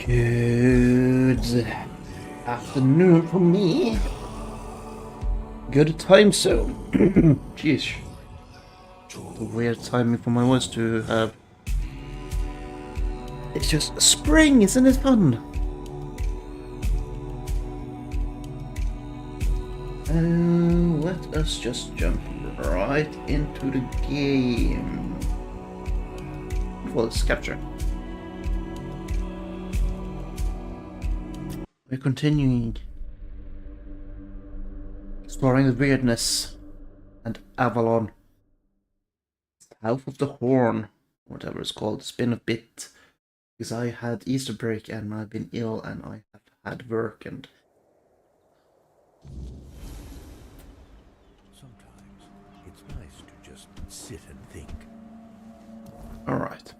Good afternoon for me. Good time zone. Jeez. The weird timing for my voice to have. It's just spring, isn't it fun? Let us just jump right into the game. Well, let's capture. We're continuing exploring the weirdness and Avalon. South of the Horn, whatever it's called. It's been a bit because I had Easter break and I've been ill and I have had work and sometimes it's nice to just sit and think. Alright.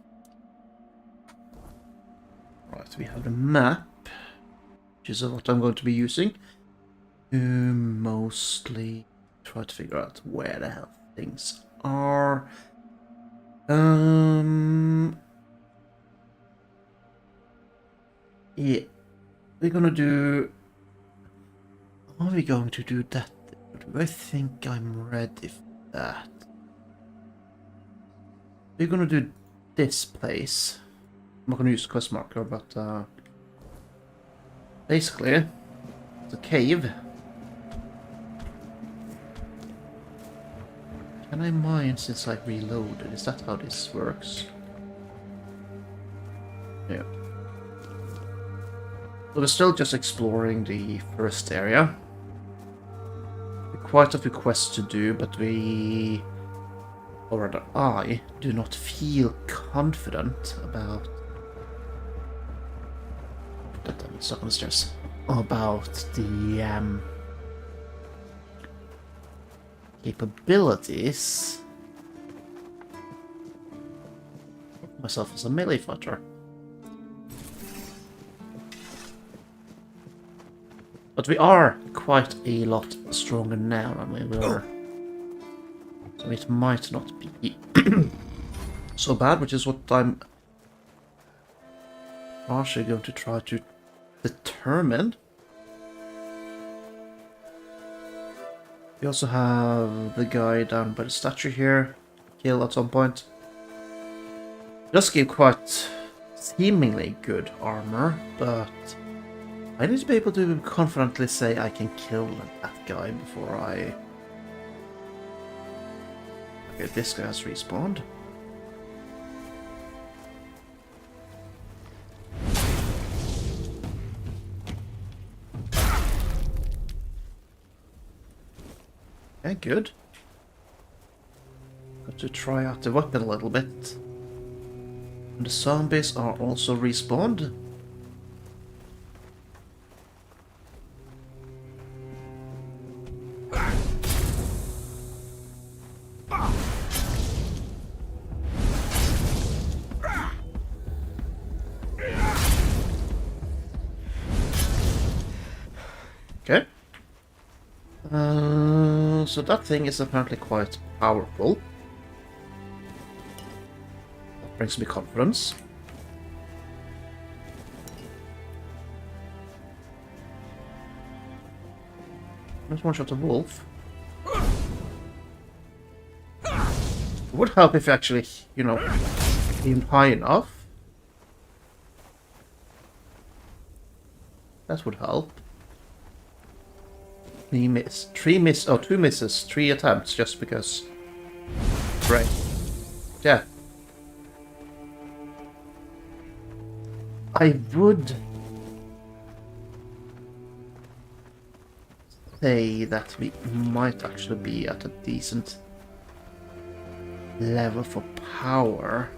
Right, we have the map, which is what I'm going to be using to mostly try to figure out where the hell things are. Yeah, we're gonna do. Are we going to do that? Do I think I'm ready for that? We're gonna do this place. I'm not gonna use the quest marker, but basically, it's a cave. Can I mine since I reloaded? Is that how this works? Yeah. So we're still just exploring the first area. Quite a few quests to do, but we, or rather I, do not feel confident about that I'm stuck on the stairs. About the capabilities of myself as a melee fighter. But we are quite a lot stronger now than we were. So it might not be so bad, which is what I'm actually going to try to determine. We also have the guy down by the statue here. Kill at some point. Does give quite seemingly good armor, but I need to be able to confidently say I can kill that guy before I... Okay, this guy has respawned. Okay, good. Got to try out the weapon a little bit. And the zombies are also respawned. Okay. So that thing is apparently quite powerful. That brings me confidence. Let's one shot a wolf. It would help if you actually, you know, aimed high enough. That would help. Two misses, 3 attempts, just because. Right. Yeah. I would say that we might actually be at a decent level for power.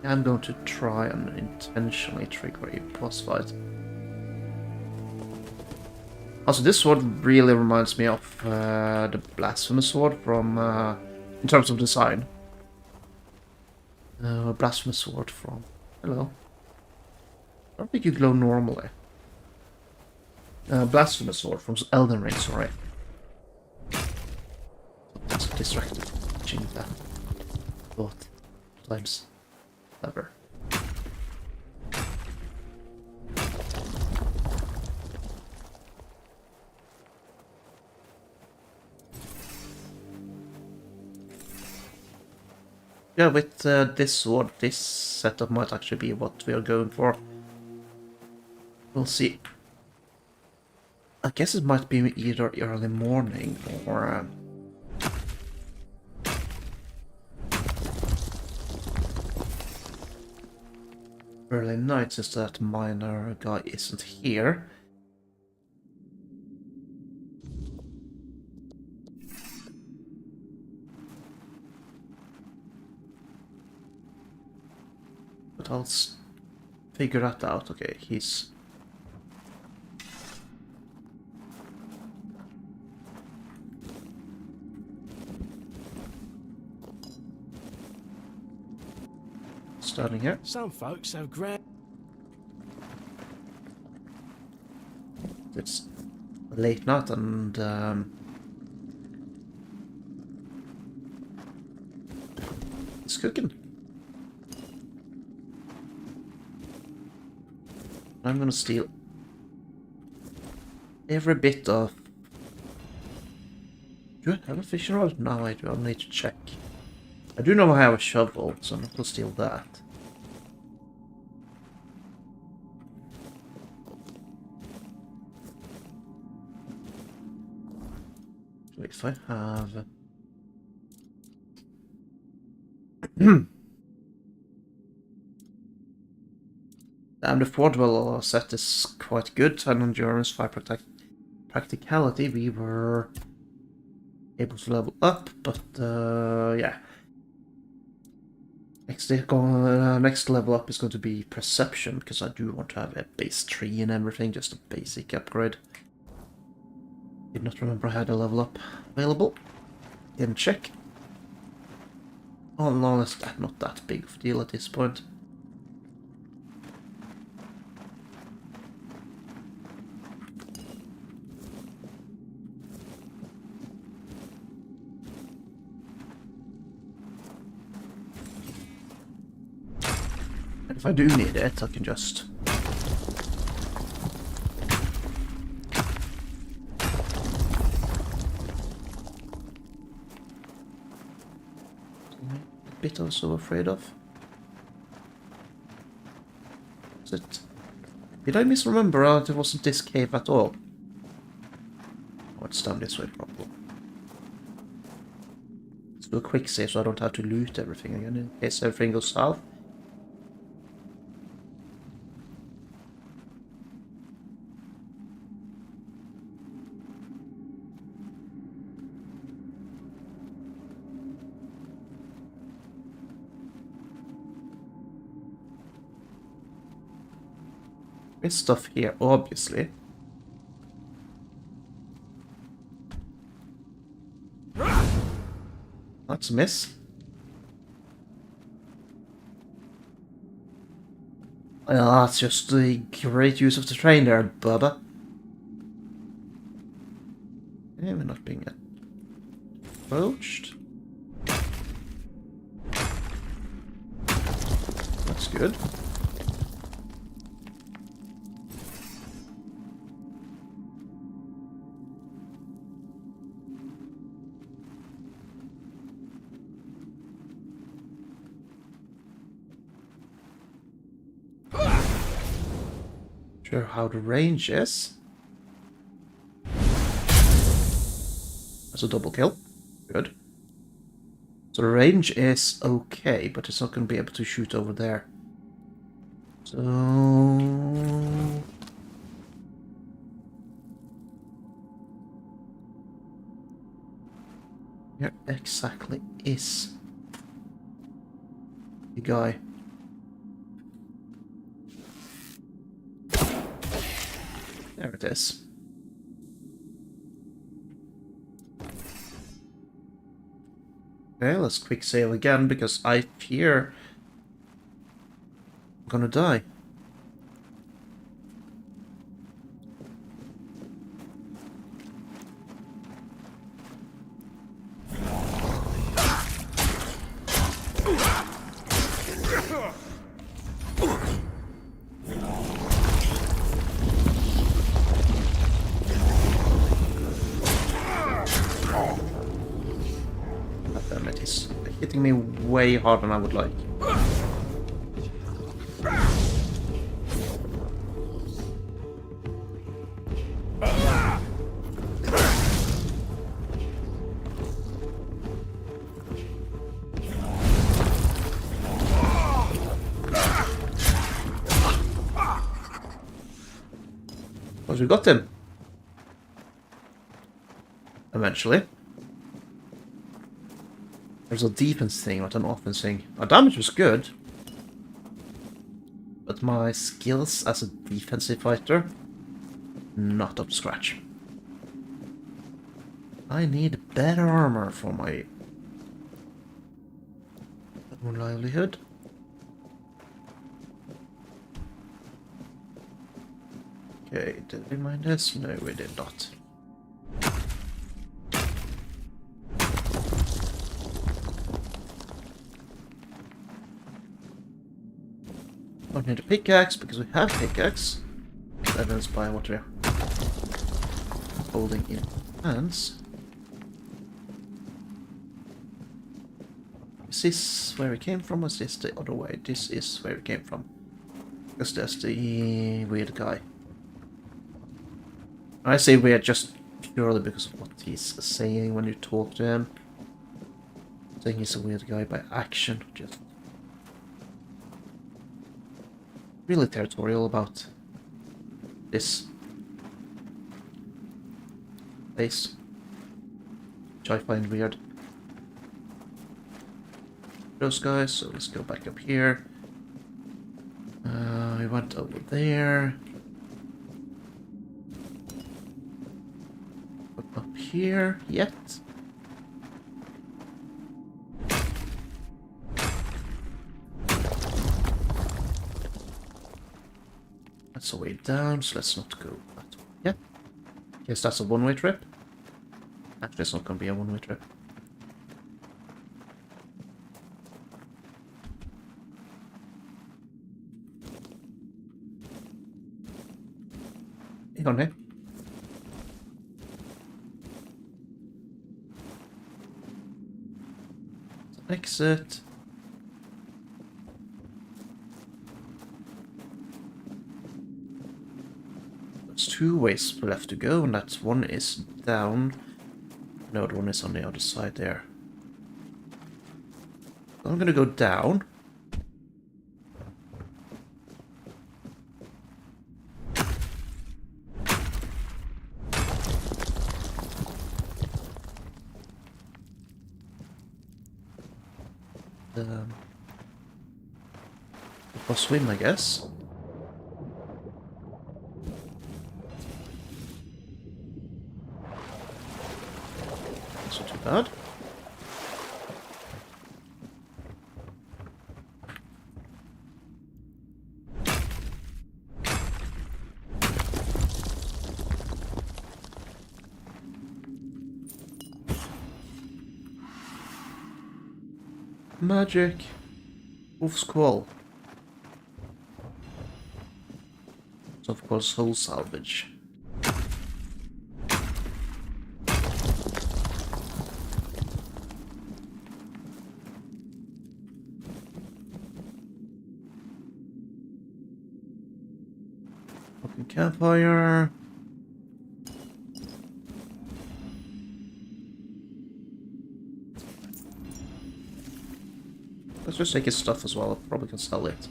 I'm going to try and intentionally trigger a boss fight. Also, this sword really reminds me of the Blasphemous Sword from, in terms of design. Blasphemous Sword from... Hello. I don't think you glow normally. Blasphemous Sword from Elden Ring, sorry. That's distracted. Change that. Both times. Clever. Yeah, with this sword, this setup might actually be what we are going for. We'll see. I guess it might be either early morning or... early night, since that miner guy isn't here. But I'll figure that out. Okay, he's... starting here. Some folks have grand. It's late night and it's cooking. I'm gonna steal every bit of... Do I have a fishing rod? No, I do. I'll need to check. I do know I have a shovel, so I'm not gonna steal that. So if I have... And the affordable set is quite good. 10 endurance, 5 practicality. We were able to level up, but yeah. Next level up is going to be perception, because I do want to have a base tree and everything, just a basic upgrade. Did not remember I had a level up available. Didn't check. Oh no, that's not that big of a deal at this point. If I do need it, I can just... a bit also afraid of. Is it... Did I misremember it wasn't this cave at all? Oh, it's down this way probably. Let's do a quick save so I don't have to loot everything again in case everything goes south. There's stuff here, obviously. That's a miss. Well, that's just the great use of the train there, Bubba. Yeah, we're not being approached. That's good. Sure how the range is. That's a double kill. Good. So the range is okay, but it's not going to be able to shoot over there. So... where exactly is the guy? There it is. Okay, let's quick save again, because I fear I'm gonna die. hitting me way harder than I would like. We got him. Eventually. There's a defense thing, not an offense thing. Our damage was good. But my skills as a defensive fighter, not up to scratch. I need better armor for my more livelihood. Okay, did we mine this? No, we did not. Don't need a pickaxe because we have pickaxe. Evidenced by what we're holding in hands. Is this where we came from, or is this the other way? This is where we came from. Because there's the weird guy. I say weird just purely because of what he's saying when you talk to him. Saying he's a weird guy by action, just really territorial about this place, which I find weird. Those guys, so let's go back up here. We went over there. Up here yet? That's a way down, so let's not go that way yet. Guess that's a one-way trip. Actually, it's not going to be a one-way trip. Hang on here. Exit. There's two ways left to go, and that one is down. No, the one is on the other side there. I'm gonna go down. Or swim, I guess. That's not too bad. Magic. Wolf's Call. So of course, soul salvage. Open campfire. Let's just take his stuff as well. I probably can sell it.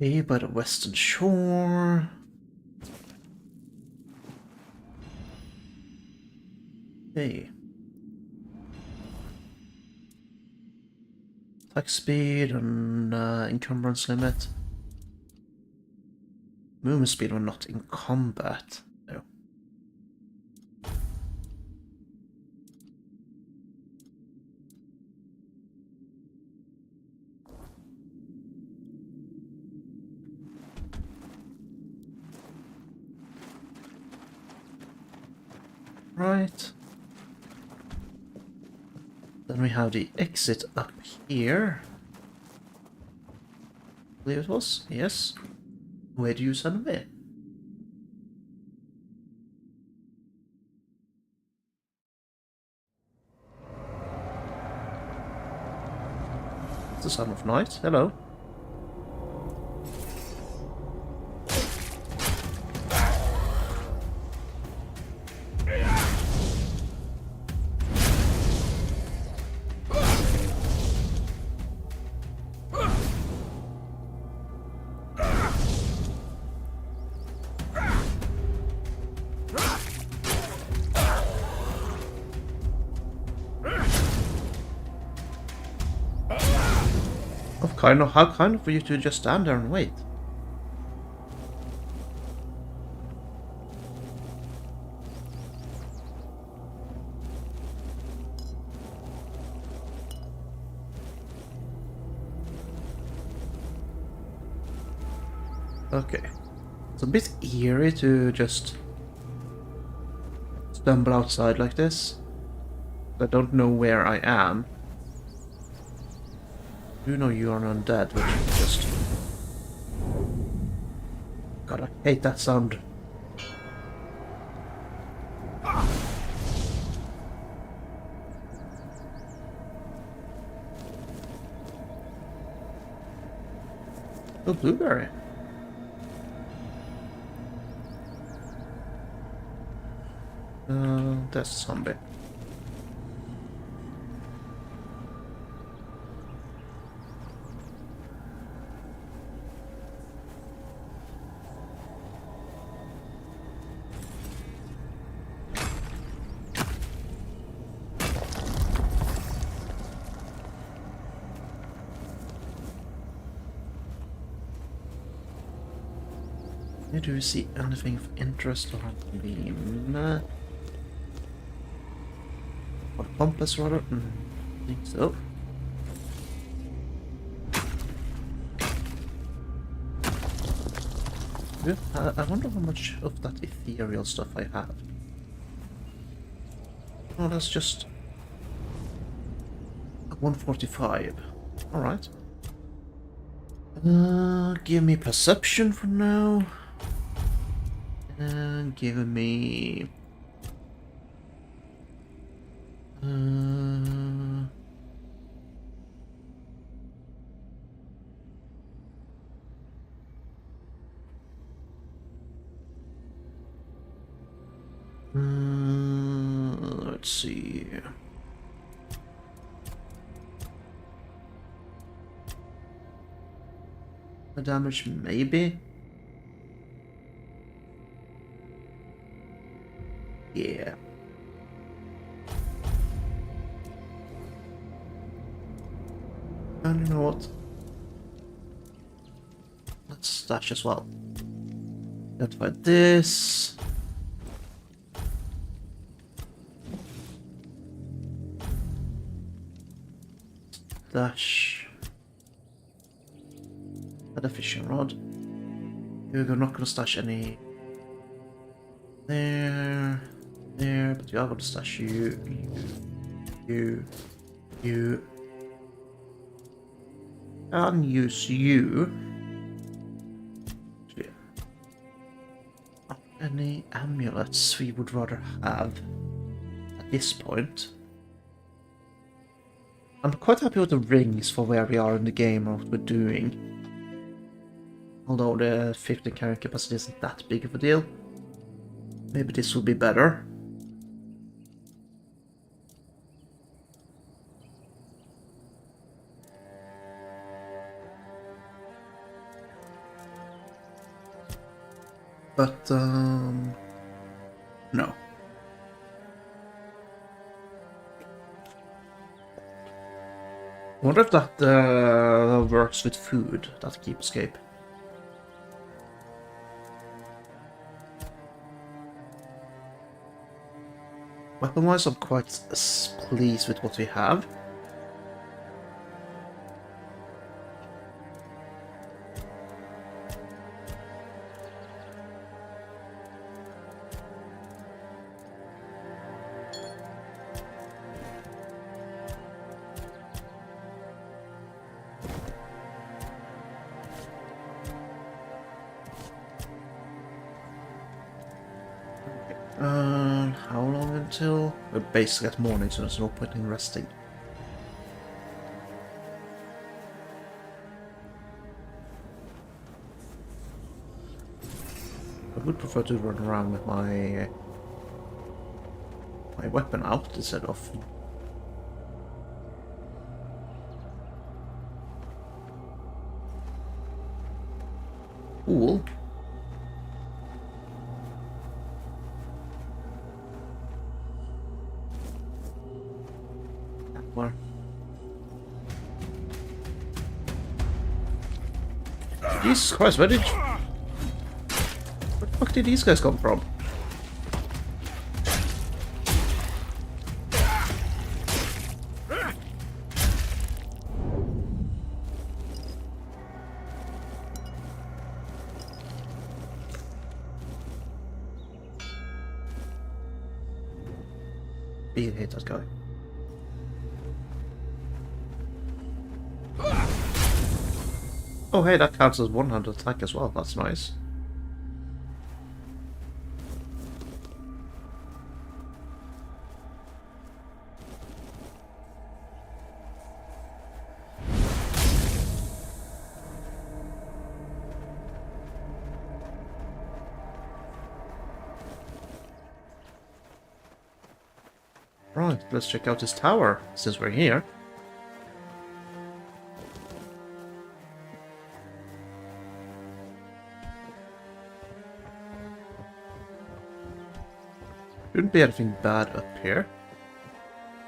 Okay, by the western shore. Okay. Attack speed and encumbrance limit. Movement speed when not in combat. No. Right. Then we have the exit up here. believe it was. Yes. Where do you send me? It's the son of night. Hello. How kind of for you to just stand there and wait. Okay. It's a bit eerie to just stumble outside like this. I don't know where I am. I do know you are undead, which is just... God, I hate that sound. Oh, blueberry. That's a zombie. Do you see anything of interest on beam? Or compass rather? I think so. Yeah, I wonder how much of that ethereal stuff I have. Oh, that's just 145. Alright. Give me perception for now. And give me... let's see. The damage, maybe? Yeah. And you know what? Let's stash as well. Identify this. Stash. Add a fishing rod. We're not gonna stash any there, but we are gonna stash you, and use you. Yeah. Any amulets we would rather have at this point. I'm quite happy with the rings for where we are in the game and what we're doing. Although the 15 carrying capacity isn't that big of a deal. Maybe this will be better. But, no. I wonder if that works with food, that keep escape. Weapon-wise, I'm quite pleased with what we have. How long until? We're basically at morning, so there's no point in resting. I would prefer to run around with my weapon out instead of. Cool. Where? Jesus Christ, where the fuck did these guys come from? He hate that guy. Oh hey, that counts as one-handed attack as well, that's nice. Right, let's check out this tower, since we're here. Shouldn't be anything bad up here.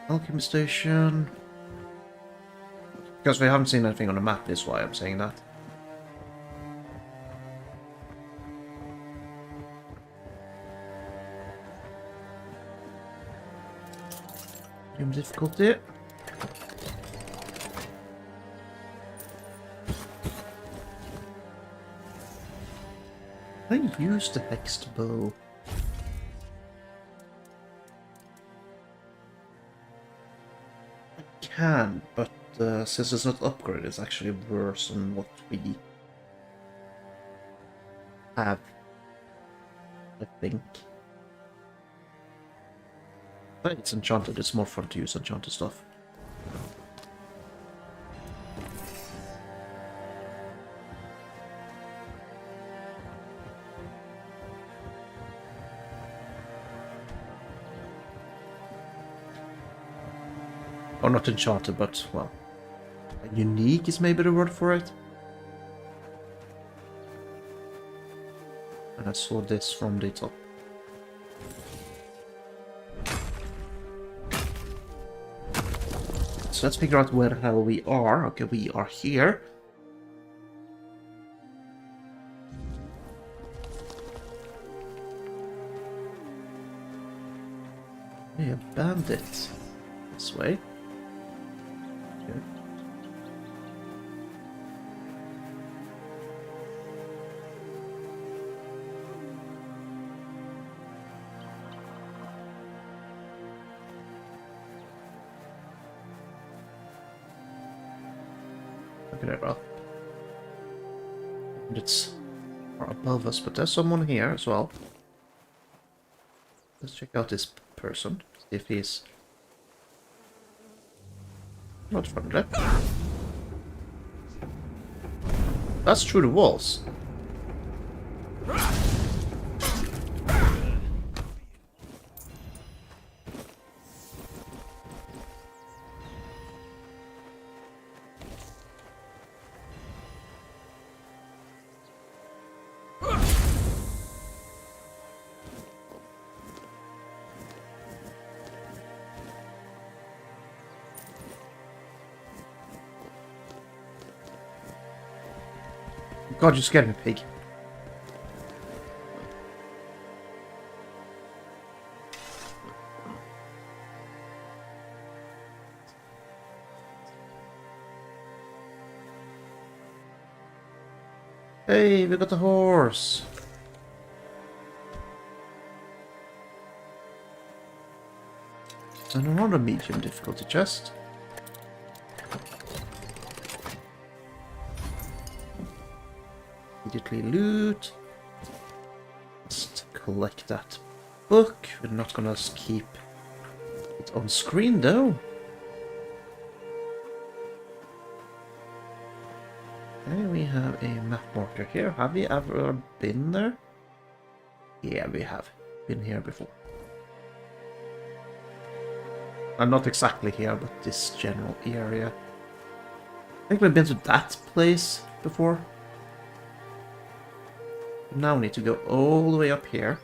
Alchemy station. Because we haven't seen anything on the map, is why I'm saying that. Medium difficulty. Can I use the hexed bow? I can, but since it's not upgraded, it's actually worse than what we have, I think. But it's enchanted, it's more fun to use enchanted stuff. Or not enchanted, but, well, unique is maybe the word for it. And I saw this from the top. So let's figure out where the hell we are. Okay, we are here. Yeah, bandit. This way. Okay. Look at that, bro. And it's far above us, but there's someone here as well. Let's check out this person, see if he's not friendly. That's through the walls. God, you scared me, pig. Hey, we got a horse. And another medium difficulty chest. Immediately loot. Let's collect that book. We're not gonna keep it on screen though. Okay, we have a map marker here. Have we ever been there? Yeah, we have been here before. I'm not exactly here, but this general area. I think we've been to that place before. Now we need to go all the way up here.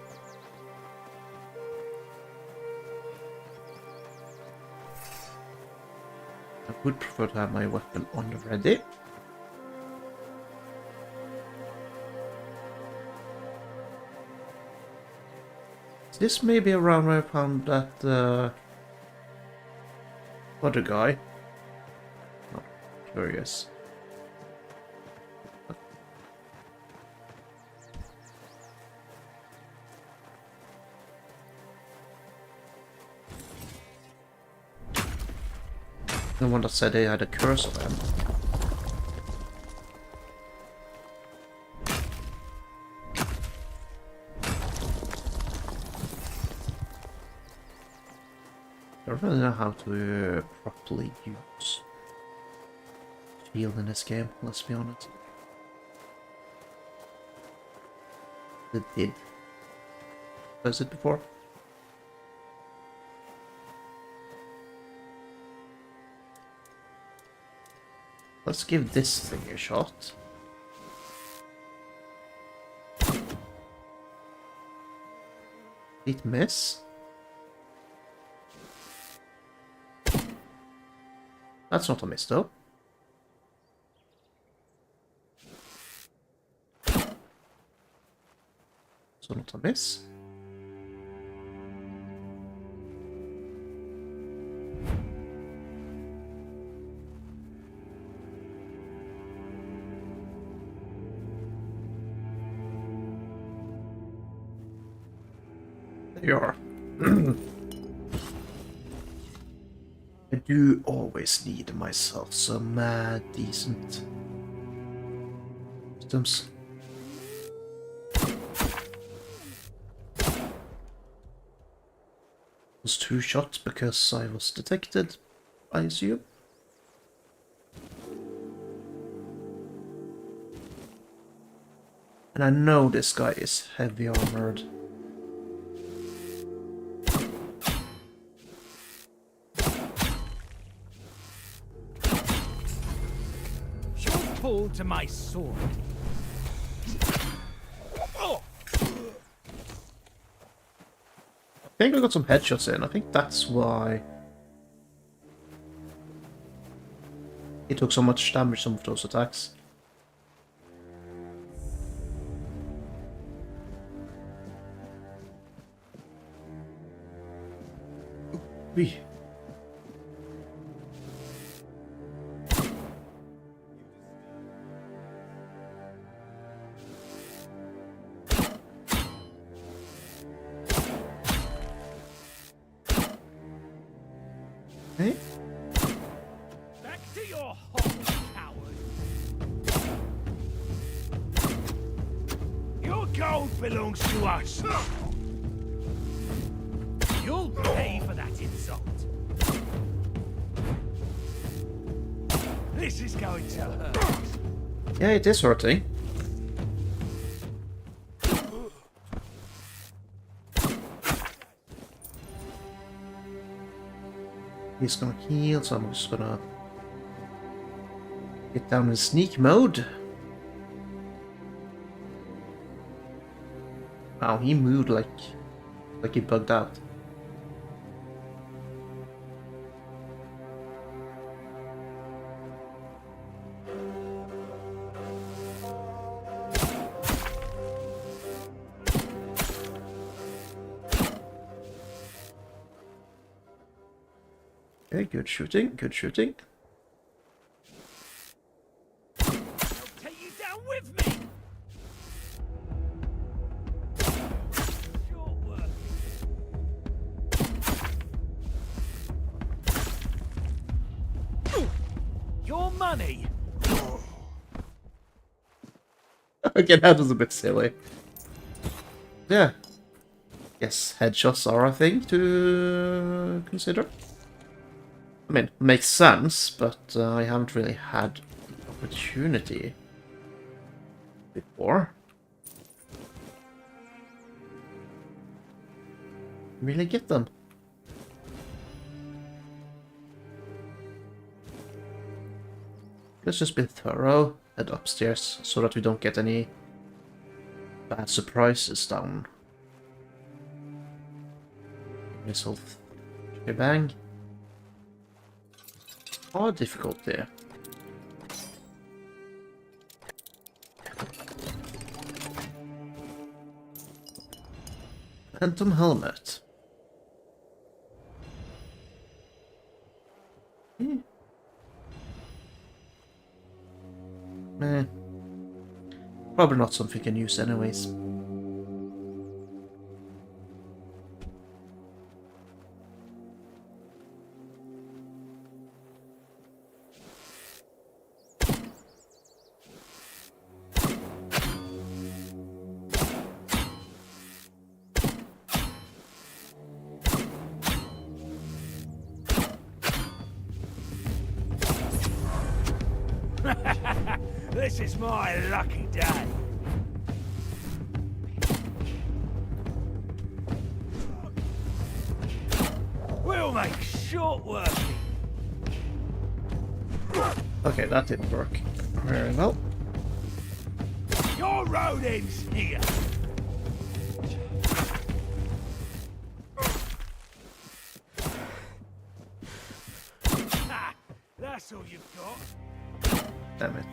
I would prefer to have my weapon on ready. This may be around where I found that other guy. Oh, curious. The one that said they had a curse on them. I don't really know how to properly use shield in this game, let's be honest. It did. Was it before? Let's give this thing a shot. It miss? That's not a miss though. So not a miss. There you are. I do always need myself some decent items. Was 2 shots because I was detected, I assume. And I know this guy is heavy armored. To my sword. I think I got some headshots in. I think that's why he took so much damage some of those attacks. Ooh. Hey? Back to your hole, coward. Your gold belongs to us. You'll pay for that insult. This is going to hurt. Yeah, it is hurting. He's gonna heal, so I'm just gonna get down in sneak mode. Wow, he moved like he bugged out. Okay, good shooting, good shooting. I'll take you down with me. Short work. Your money. Okay, that was a bit silly. Yeah. Yes, headshots are a thing to consider. I mean, makes sense, but I haven't really had the opportunity before. Really get them. Let's just be thorough, head upstairs, so that we don't get any bad surprises down this whole shebang. Oh, difficulty. Phantom helmet. Eh. Probably not something you can use anyways. This is my lucky day. We'll make short work. Okay, that didn't work very well. Your road ends here. Ha, that's all you've got. Damn it.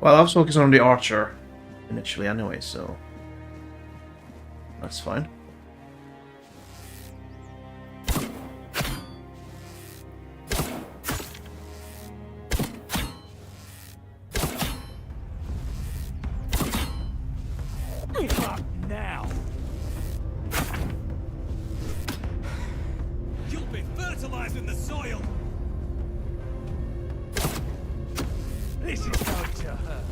Well, I was focusing on the archer initially anyway, so that's fine. Give up now. You'll be fertilizing the soil. This is going to hurt.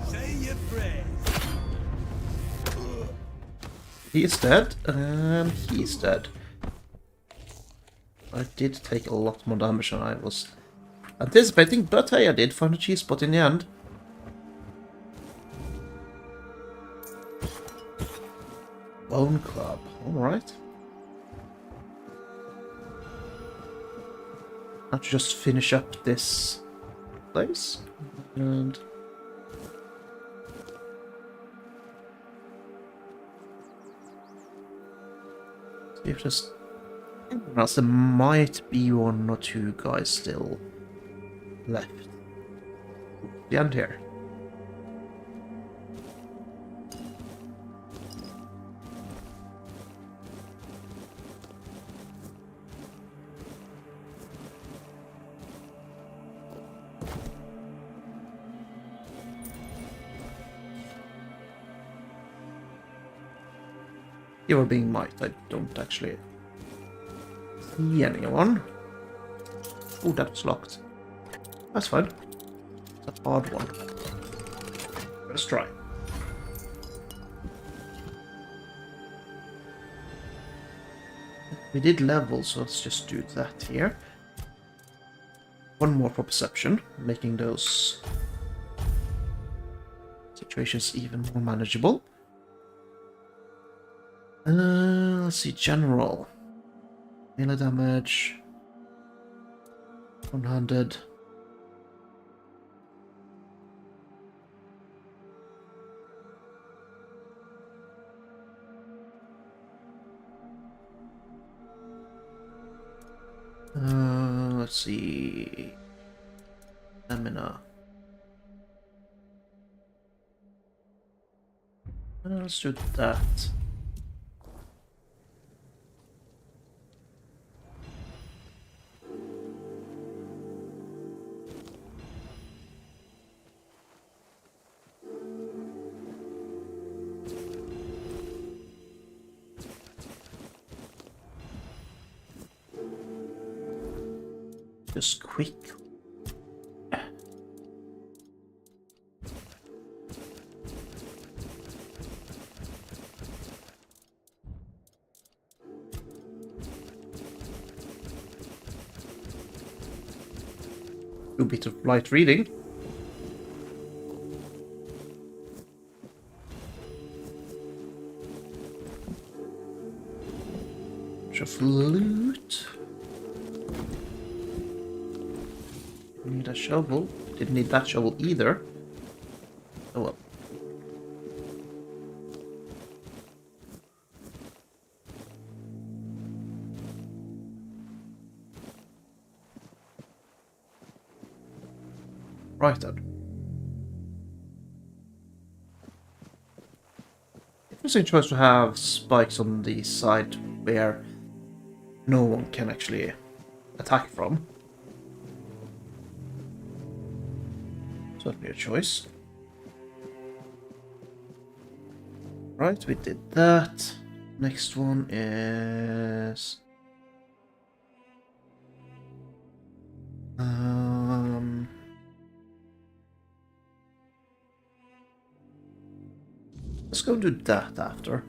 Say your prayers. He is dead, and he is dead. I did take a lot more damage than I was anticipating, but hey, I did find a cheese spot in the end. Bone Club, alright. Now to just finish up this place, and see if there's anyone else. There might be one or two guys still left. The end here. You are being might. I don't actually see anyone. Oh, that's locked. That's fine. It's a hard one. Let's try. We did level, so let's just do that here. One more for perception, making those situations even more manageable. Let's see, general. Melee damage. 100. Let's see. Stamina. Let's do that. Just quick. Do a bit of light reading. Of loot. Need a shovel. Didn't need that shovel either. Oh well. Right then. Interesting choice to have spikes on the side where no one can actually attack from. Certainly a choice. Right, we did that. Next one is... Let's go do that after.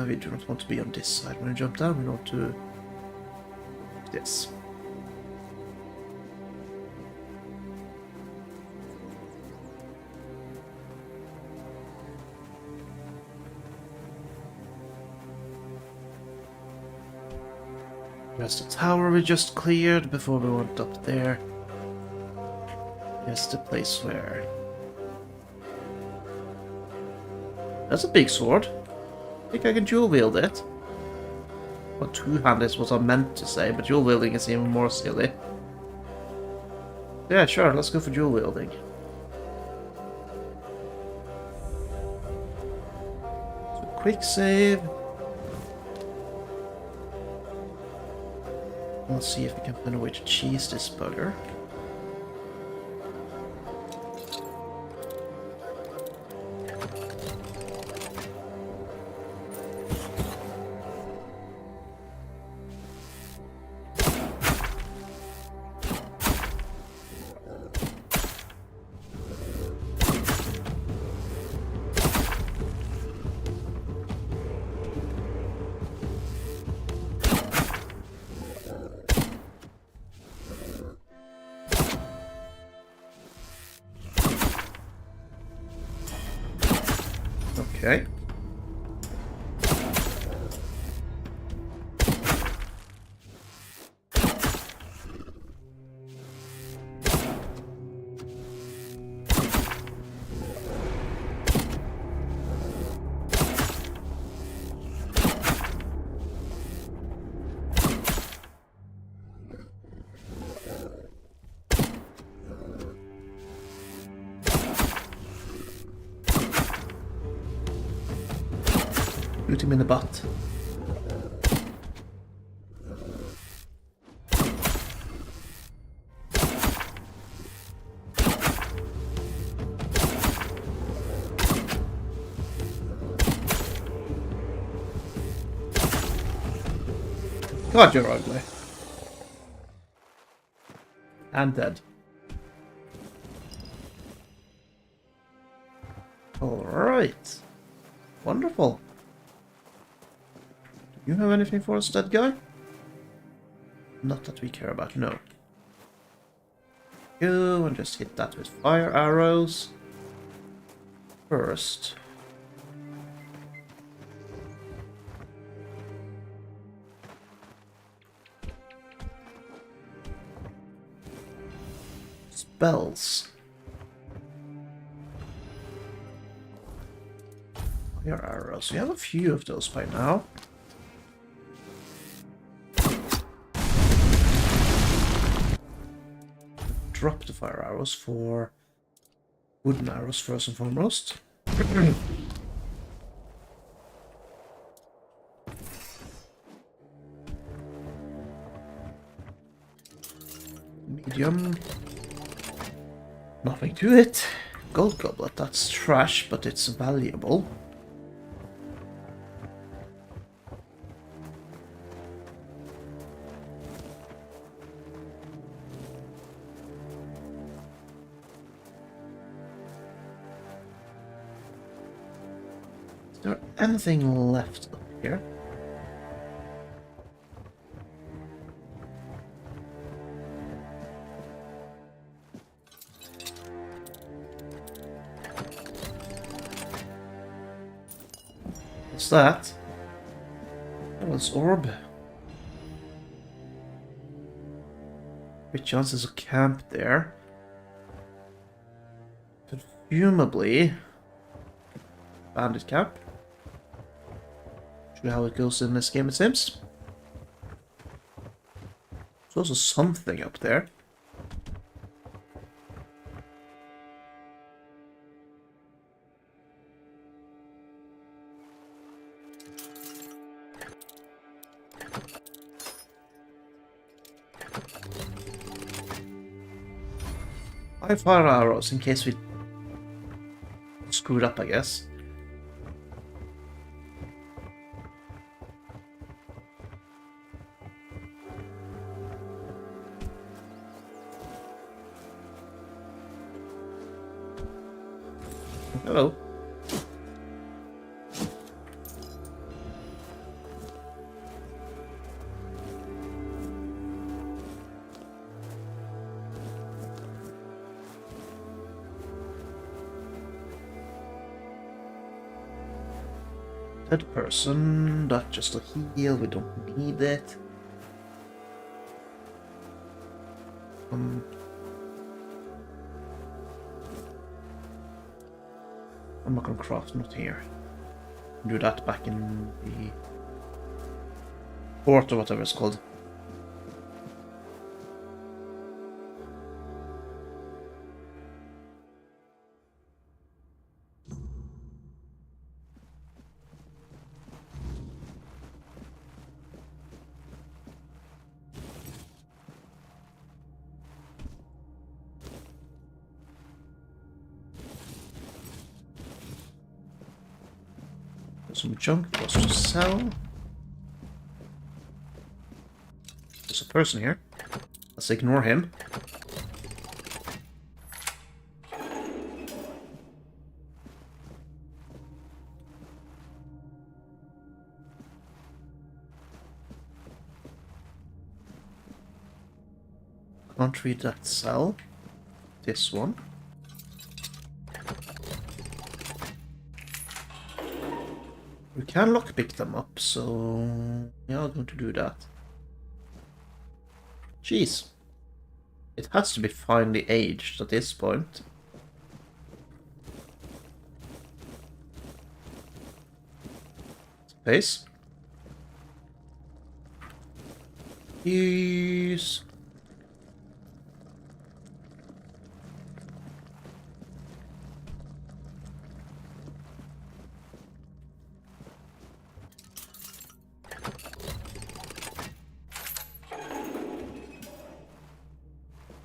We do not want to be on this side. When we jump down, we want to... this. There's the tower we just cleared before we went up there. Here's the place where... That's a big sword. I think I can dual wield it. Well, two-handed is what I meant to say, but dual wielding is even more silly. Yeah, sure, let's go for dual wielding. So, quick save. Let's see if we can find a way to cheese this bugger. Okay. Shoot him in the butt. God, you're ugly. And dead. Alright. Wonderful. Do you have anything for us, dead guy? Not that we care about, no. Go and just hit that with fire arrows. First. Spells. Fire arrows. We have a few of those by now. Drop the fire arrows for wooden arrows first and foremost. Medium. Nothing to it. Gold goblet, that's trash, but it's valuable. Is there anything left up here? What's that? That was orb. Great chances of camp there. Presumably bandit camp. Show how it goes in this game, it seems. There's also something up there. I fire arrows in case we screwed up, I guess. Hello. Dead person, that's just a heal, we don't need it. I'm not gonna craft, not here. Do that back in the port or whatever it's called. Some junk for us to sell. There's a person here. Let's ignore him. Can't read that cell. This one. We can lockpick them up, so yeah, I'm going to do that. Jeez. It has to be finely aged at this point. Space. Use.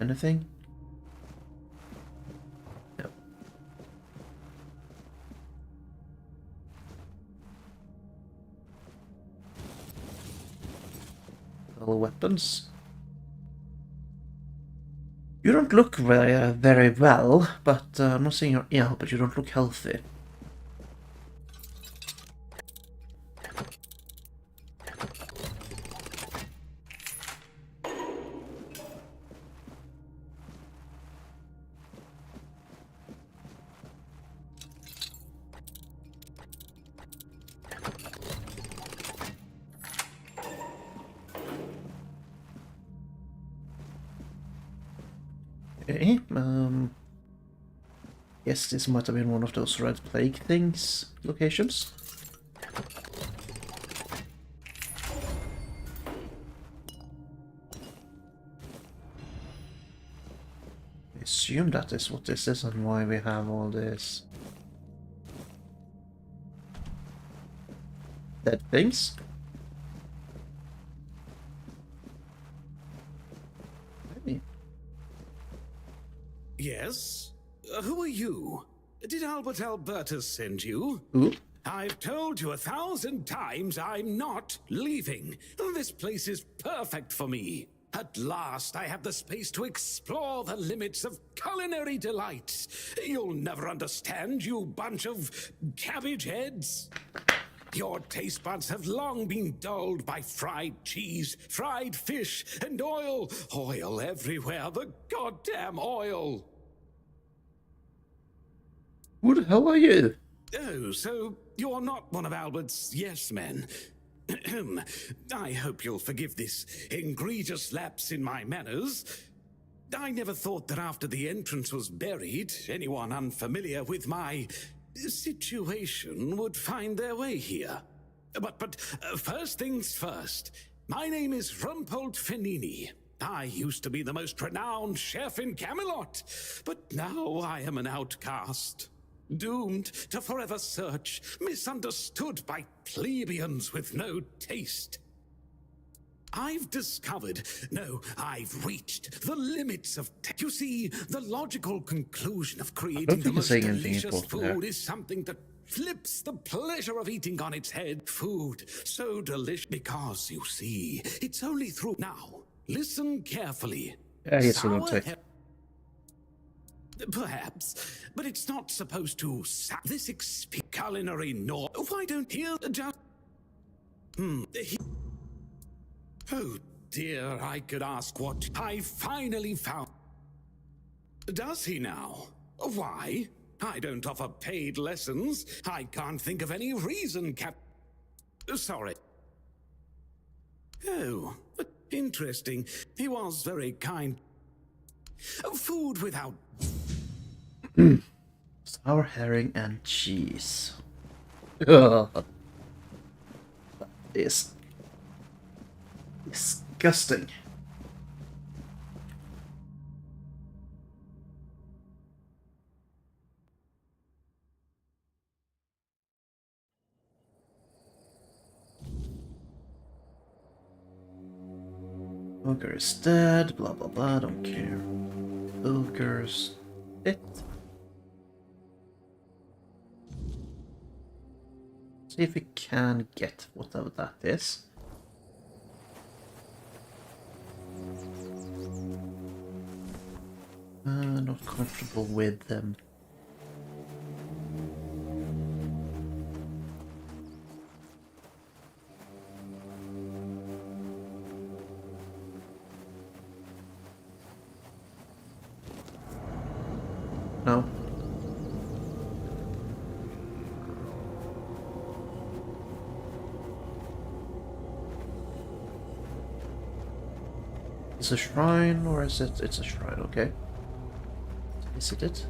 Anything? No. All weapons. You don't look very well, but I'm not saying you're ill, but you don't look healthy. Okay, yes, this might have been one of those red plague things, locations. I assume that is what this is and why we have all this dead things. Maybe. Yes? Who are you? Did Albert Albertus send you? Who? I've told you 1,000 times I'm not leaving. This place is perfect for me. At last, I have the space to explore the limits of culinary delights. You'll never understand, you bunch of cabbage heads. Your taste buds have long been dulled by fried cheese, fried fish, and oil. Oil everywhere, the goddamn oil. Who the hell are you? Oh, so you're not one of Albert's yes men. I hope you'll forgive this egregious lapse in my manners. I never thought that after the entrance was buried, anyone unfamiliar with my situation would find their way here. But first things first. My name is Rumpold Fenini. I used to be the most renowned chef in Camelot, but now I am an outcast. Doomed to forever search, misunderstood by plebeians with no taste. I've reached the limits of You see, the logical conclusion of creating the you're most saying anything delicious important there. food is something that flips the pleasure of eating on its head. Food so delicious because, you see, it's only through... Now, listen carefully. Yeah, he's Sour lunatic. he- Perhaps, but it's not supposed to this culinary nor. Why don't you just? Oh dear, I could ask what I finally found. Does he now? Why? I don't offer paid lessons. I can't think of any reason, Sorry. Oh, but interesting. He was very kind. Food without... Sour herring and cheese. Ugh. That is disgusting. Ogre is dead, blah blah blah, don't care. Ogre's it. See if we can get whatever that is. Not comfortable with them. No. It's a shrine, or is it? It's a shrine, okay. Is it it?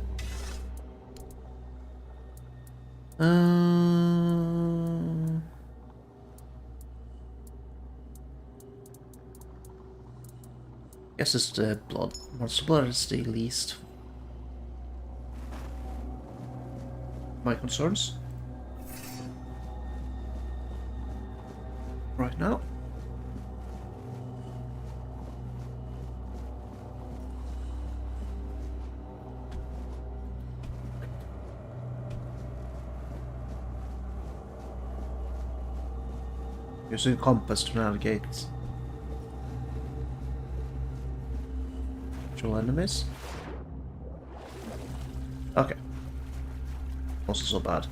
Guess it's the blood. Monster blood is the least. My concerns. Right now. Using compass to navigate. Actual enemies. Okay. Also so bad.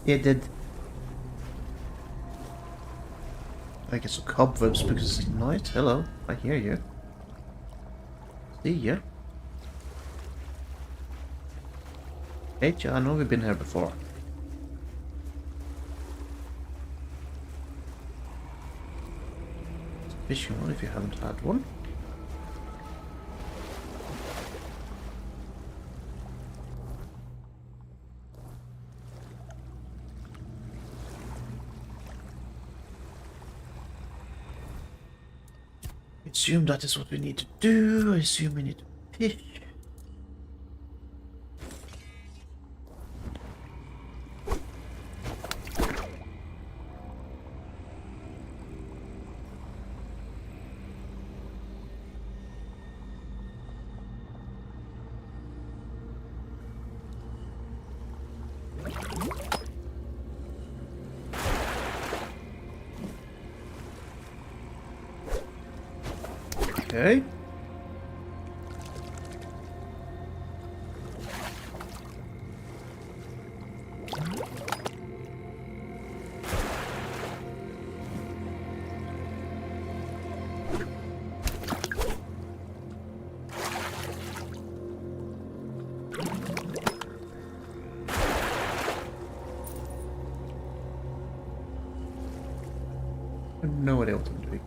It did. I get some cobwebs because it's night. Hello, I hear you. See ya. Hey, I know we've been here before. Fishing one if you haven't had one. assume that is what we need to do. I assume we need to fish. Okay. I have no idea what I'm doing.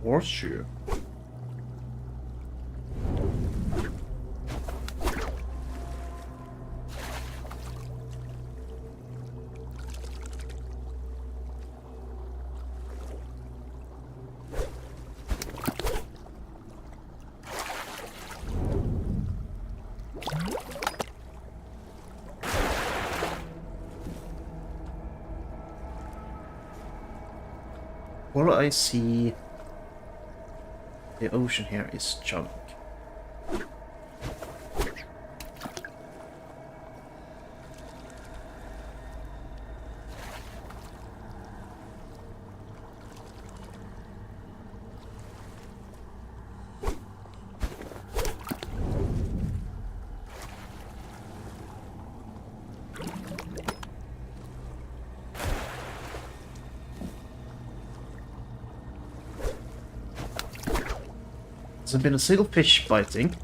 Horseshoe. All I see the ocean here is junk. There's been a single fish biting.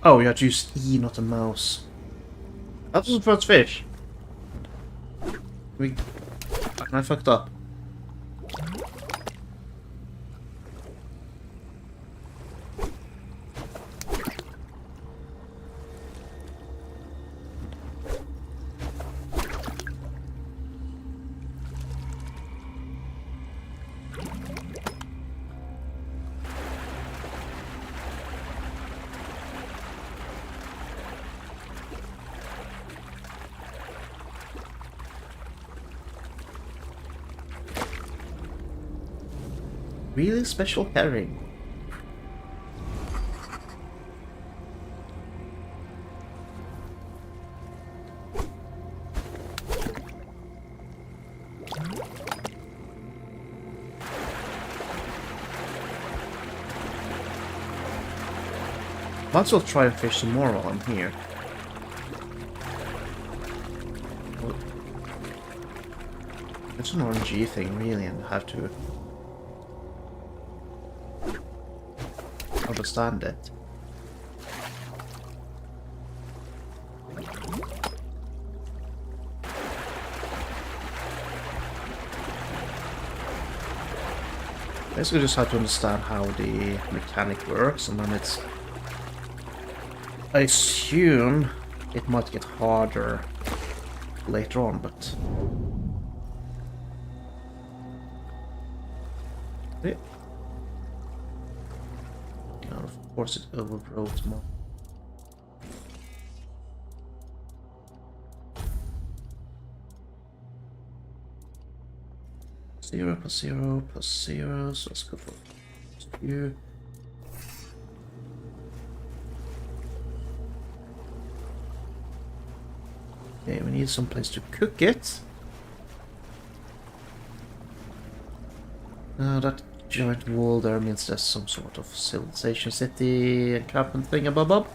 Oh, you had to use E, not a mouse. That was the first fish. I fucked up. Really special herring. Might as well try and fish some more while I'm here. It's an RNG thing, really, and I have to understand it. Basically just have to understand how the mechanic works, and then it's... I assume it might get harder later on, but... Yeah. And of course it overwrote more. Zero plus 0 plus 0, so let's go for 2. Okay, we need some place to cook it. That Giant wall there means there's some sort of civilization city encampment thing above.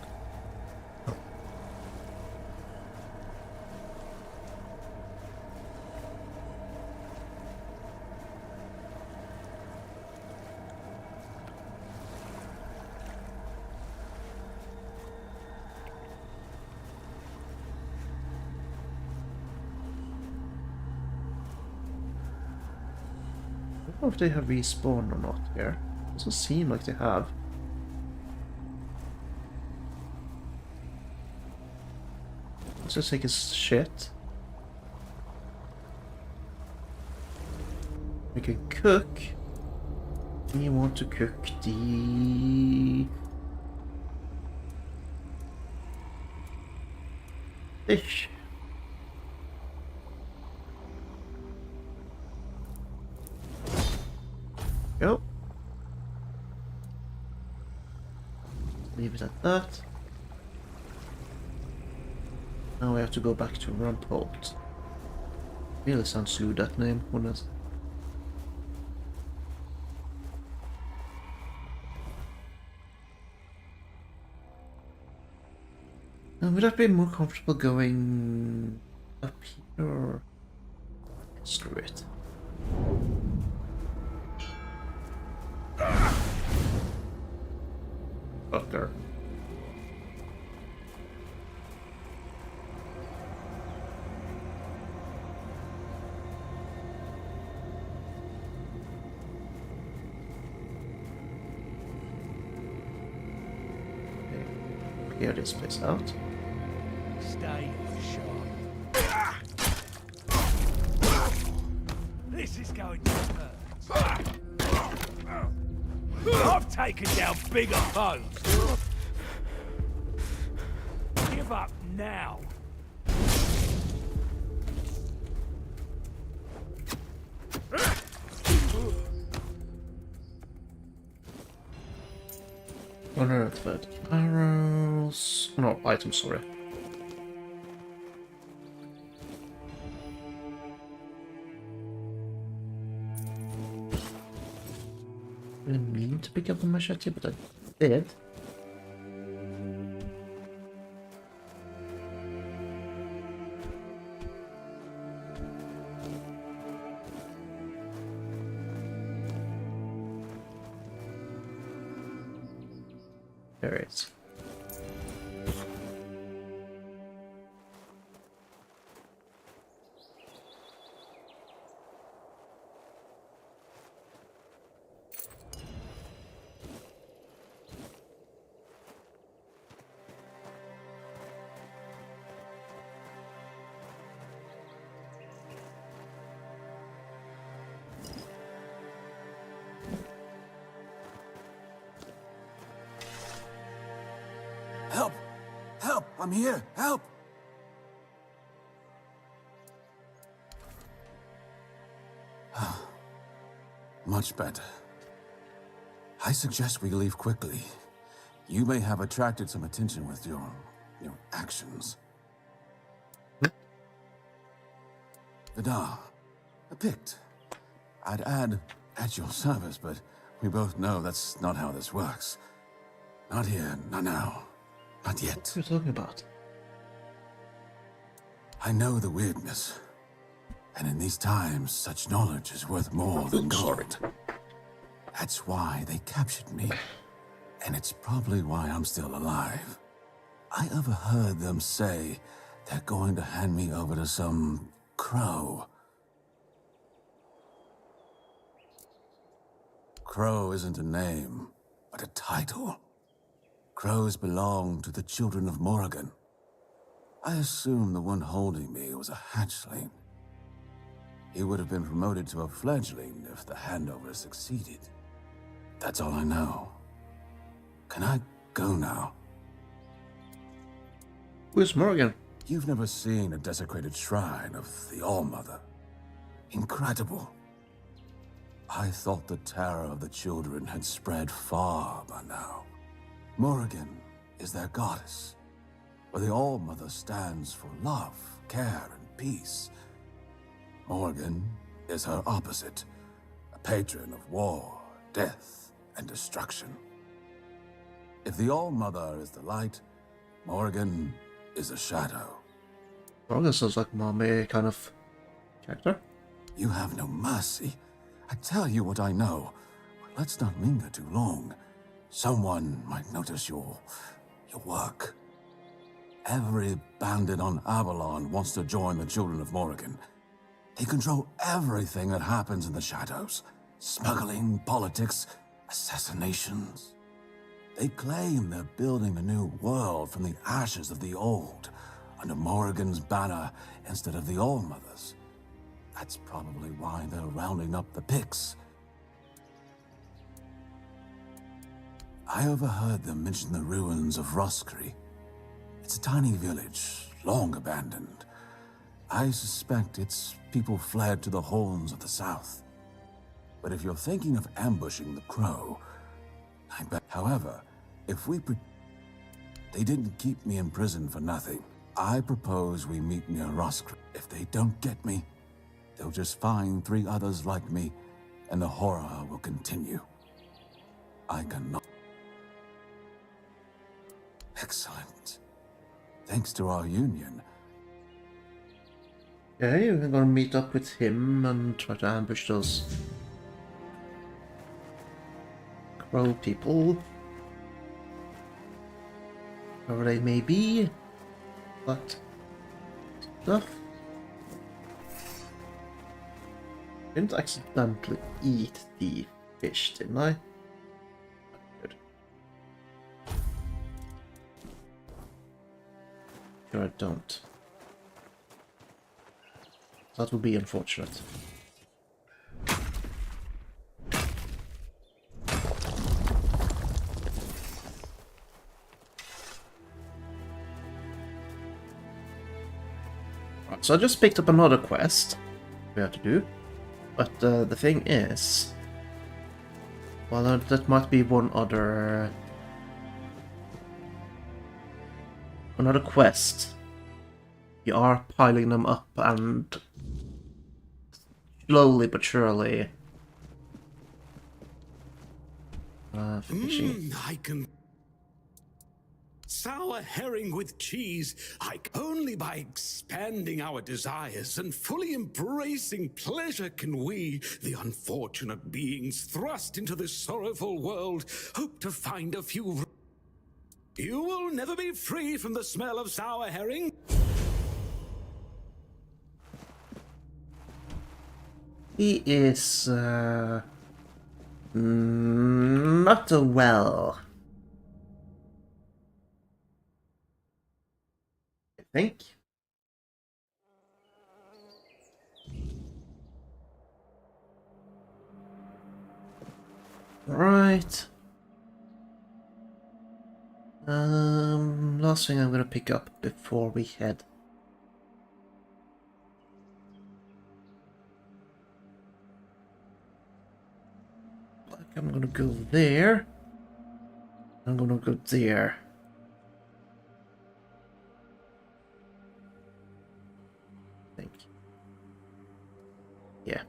I don't know if they have respawned or not here. Doesn't seem like they have. Let's just take his shit. We can cook. We want to cook the fish. Go. Leave it at that. Now we have to go back to Rumpelt. Really sounds good, that name, wouldn't it? Would that be more comfortable going up here or screw it? Fucker. Okay. Clear this place out. Stay sharp. This is going to hurt. I've taken down bigger foes. Give up now. Unearthed arrows. No, items, sorry. I didn't mean to pick up the machete, but I did. There it is. Help! Help! I'm here! Help! Much better. I suggest we leave quickly. You may have attracted some attention with your actions. Vidar, a Pict. I'd add at your service, but we both know that's not how this works. Not here, not now, not yet. What are you talking about? I know the weirdness. And in these times, such knowledge is worth more than gold. That's why they captured me. And it's probably why I'm still alive. I overheard them say they're going to hand me over to some crow. Crow isn't a name, but a title. Crows belong to the children of Morrigan. I assume the one holding me was a hatchling. He would have been promoted to a fledgling if the handover succeeded. That's all I know. Can I go now? Who's Morgan? You've never seen a desecrated shrine of the All-Mother. Incredible. I thought the terror of the children had spread far by now. Morrigan is their goddess, where the All-Mother stands for love, care, and peace. Morrigan is her opposite, a patron of war, death and destruction. If the All-Mother is the light, Morrigan is a shadow. Well, this sounds like mommy kind of character. You have no mercy. I tell you what I know. Let's not linger too long. Someone might notice your work. Every bandit on Avalon wants to join the Children of Morrigan. They control everything that happens in the shadows. Smuggling, politics, assassinations. They claim they're building a new world from the ashes of the old, under Morrigan's banner instead of the All-Mother's. That's probably why they're rounding up the Picts. I overheard them mention the ruins of Roscry. It's a tiny village, long abandoned. I suspect its people fled to the Horns of the South. But if you're thinking of ambushing the Crow, I bet. However, if we they didn't keep me in prison for nothing. I propose we meet near Roscry. If they don't get me, they'll just find 3 others like me, and the horror will continue. I cannot. Excellent. Thanks to our union. Okay, we're gonna meet up with him and try to ambush those Crow people. Whoever they may be. But stuff. Didn't accidentally eat the fish, didn't I? Good. Sure I don't. That would be unfortunate. Right, so I just picked up another quest we have to do, but the thing is, well, that might be another quest. You are piling them up and slowly but surely finishing. I can... Sour herring with cheese, only by expanding our desires and fully embracing pleasure can we, the unfortunate beings thrust into this sorrowful world, hope to find a few... You will never be free from the smell of sour herring. He is not a well, I think. Right. Last thing I'm gonna pick up before we head. I'm gonna go there. I'm gonna go there. I think. Yeah.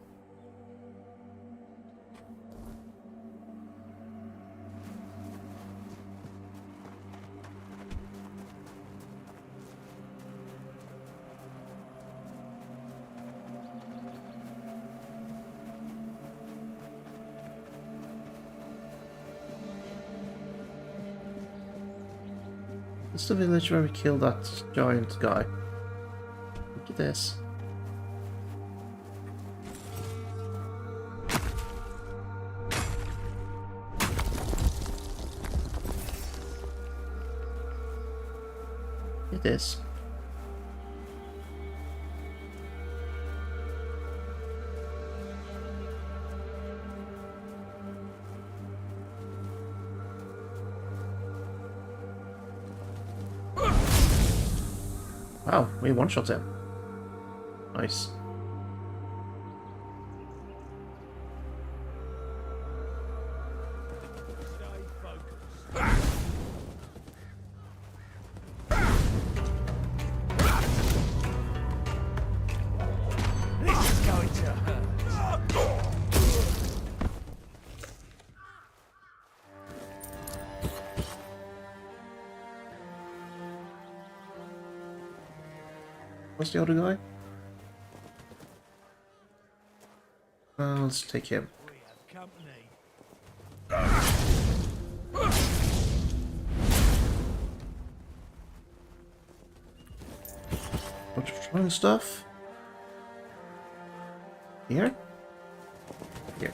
This is the village where we killed that giant guy. Look at this. Look at this. Wow, we one-shot him. Nice. This is going to hurt. What's the other guy? Let's take him. We have company. Bunch of throwing stuff. Here? Here.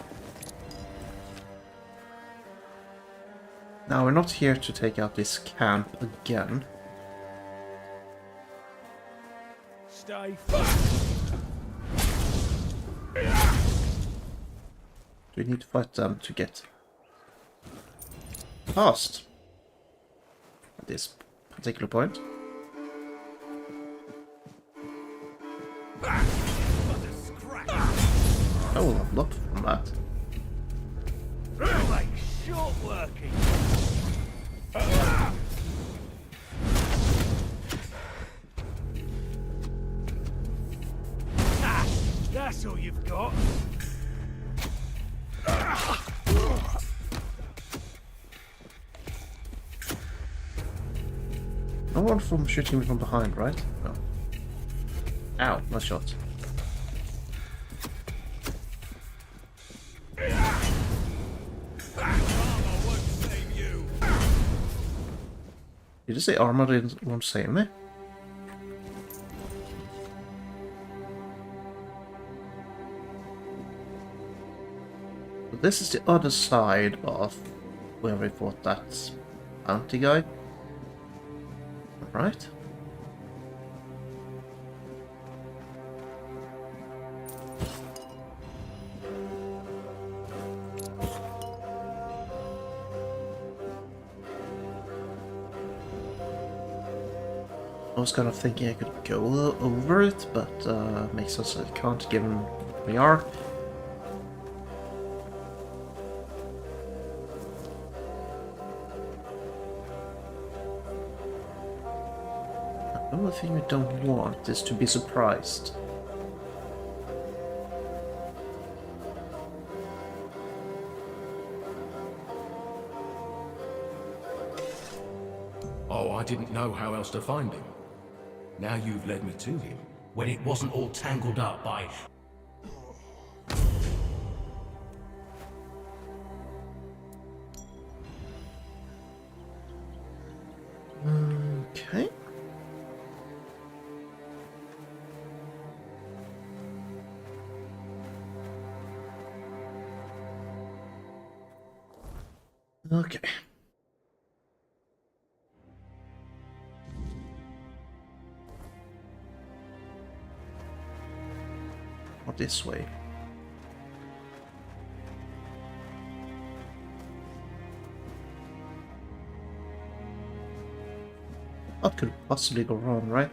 Now, we're not here to take out this camp again. Stay Do we need to fight them to get past at this particular point? I will level up from that. like short working. Ah, that's all you've got. No one from shooting me from behind, right? No. Ow, nice shot. Did you say armor won't save me? So this is the other side of where we fought that bounty guy. Right? I was kind of thinking I could go over it, but makes us I can't given where we are. The only thing we don't want is to be surprised. Oh, I didn't know how else to find him. Now you've led me to him, when it wasn't all tangled up by... Okay. Okay. Or this way. What could possibly go wrong, right?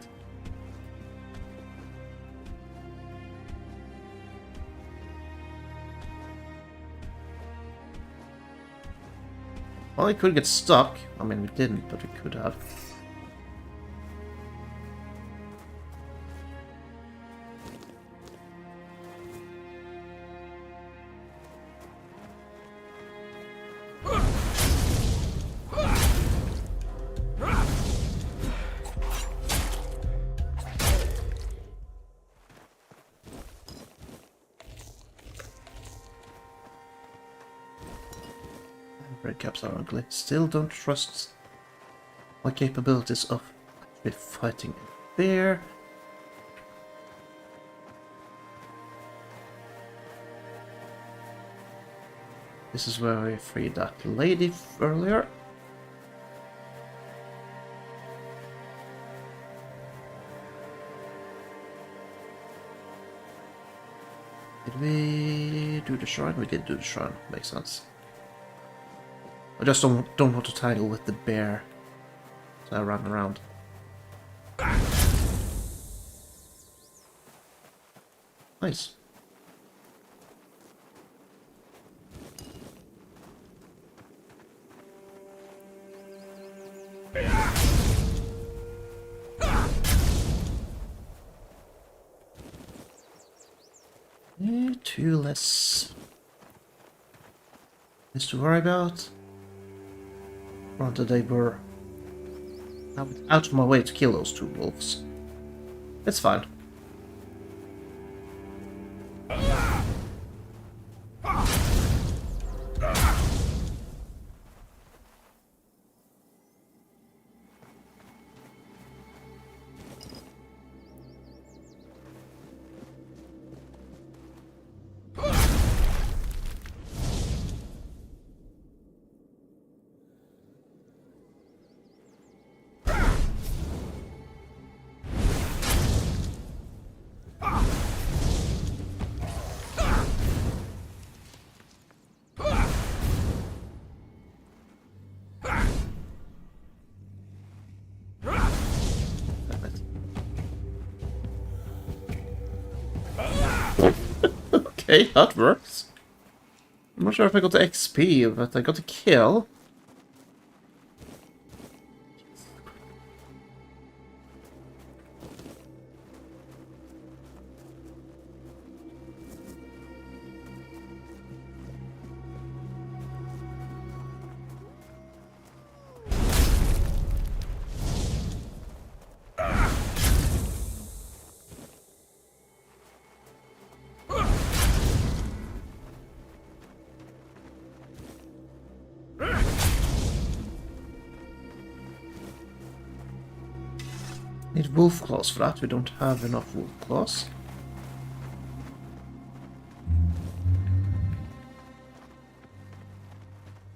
Well, we could get stuck. I mean, we didn't, but we could have. Red caps are ugly. Still don't trust my capabilities of actually fighting a bear. This is where I freed that lady earlier. Did we do the shrine? We did do the shrine. Makes sense. I just don't want to tangle with the bear, so I ran around. Nice. Two less things to worry about. Granted, they were out of my way to kill those two wolves. It's fine. Okay, that works. I'm not sure if I got the XP, but I got a kill. Need wolf claws for that. We don't have enough wolf claws.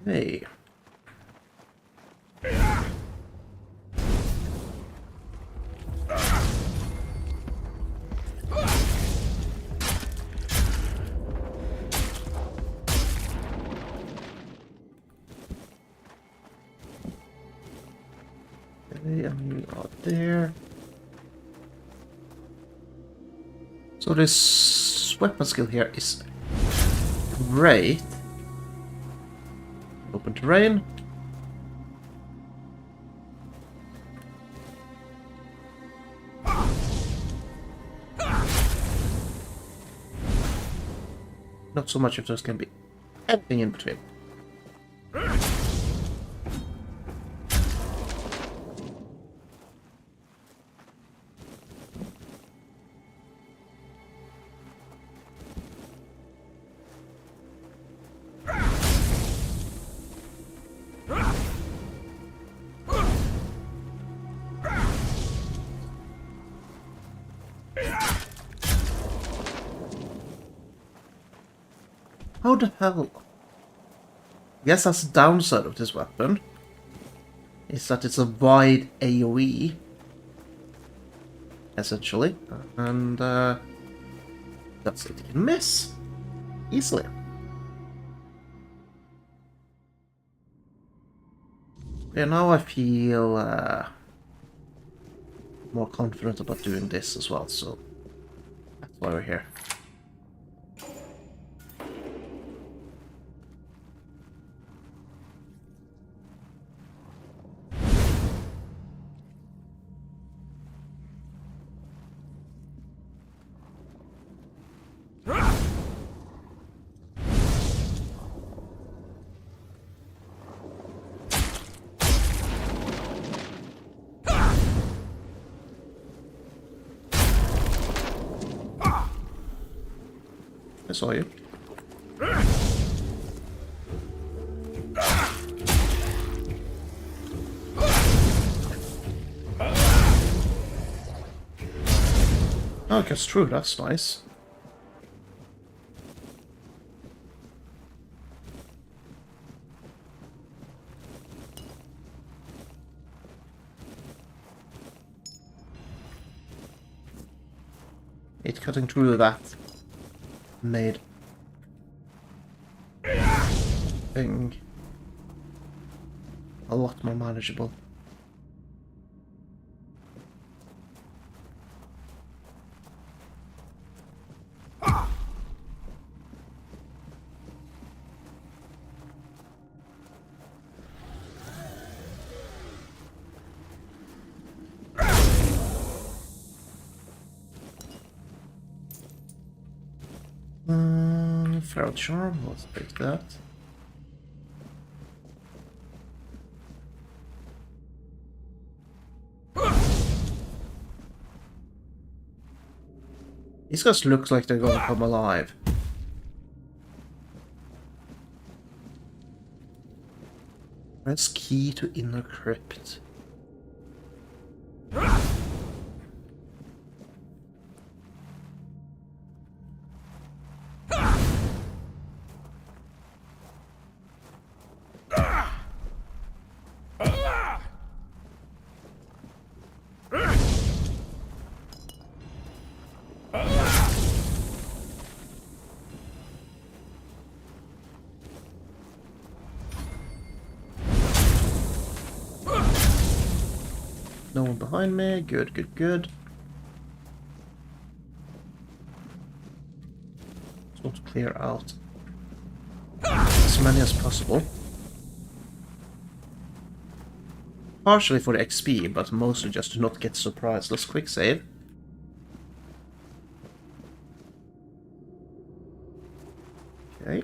Hey. Okay, and you are there. So this weapon skill here is great. Open terrain. Not so much if there's gonna be anything in between. How the hell? I guess that's the downside of this weapon. Is that it's a wide AoE. Essentially. And that's it. You can miss. Easily. Yeah, now I feel more confident about doing this as well, so that's why we're here. I saw you. Oh, it gets through, that's nice. It cutting through that made thing a lot more manageable. Feral Charm, let's take that. These guys look like they're going to come alive. Press key to inner crypt. No one behind me. Good, good, good. Just want to clear out as many as possible. Partially for the XP, but mostly just to not get surprised. Let's quick save. Okay.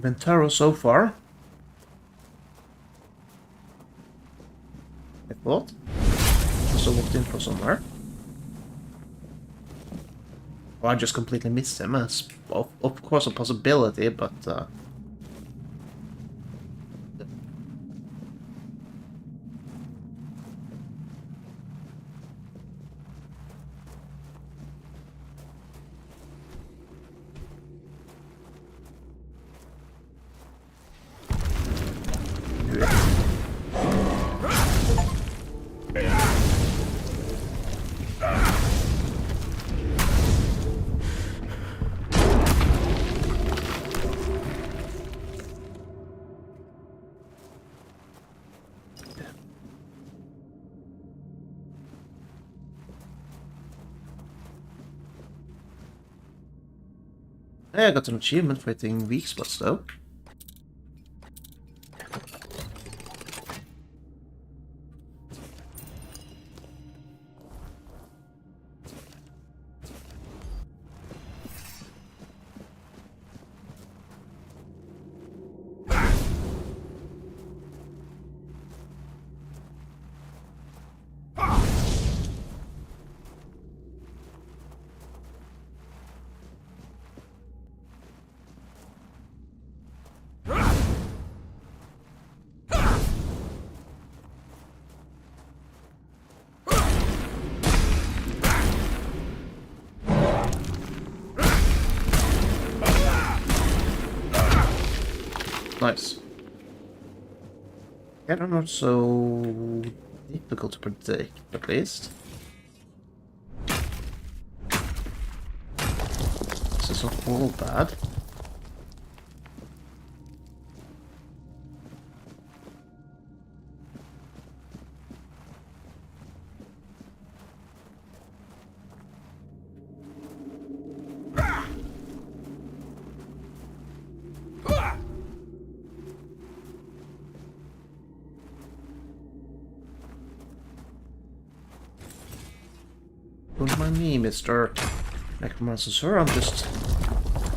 Ventaro so far. I thought. Also walked in from somewhere. Or I just completely missed him. As of course a possibility, but hey, I got an achievement for hitting weak spots though. Nice. Yeah, they're not so difficult to predict, at least. This is not all bad. Don't mind me, Mr. Necromancer, sir. I'm just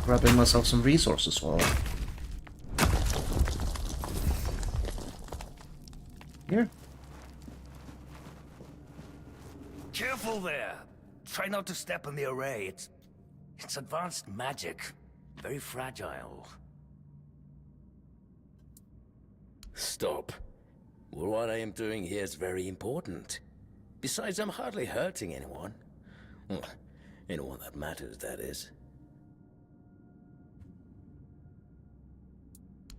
grabbing myself some resources while here. Careful there! Try not to step on the array. It's advanced magic. Very fragile. Stop. Well, what I am doing here is very important. Besides, I'm hardly hurting anyone. Well, anyone that matters, that is.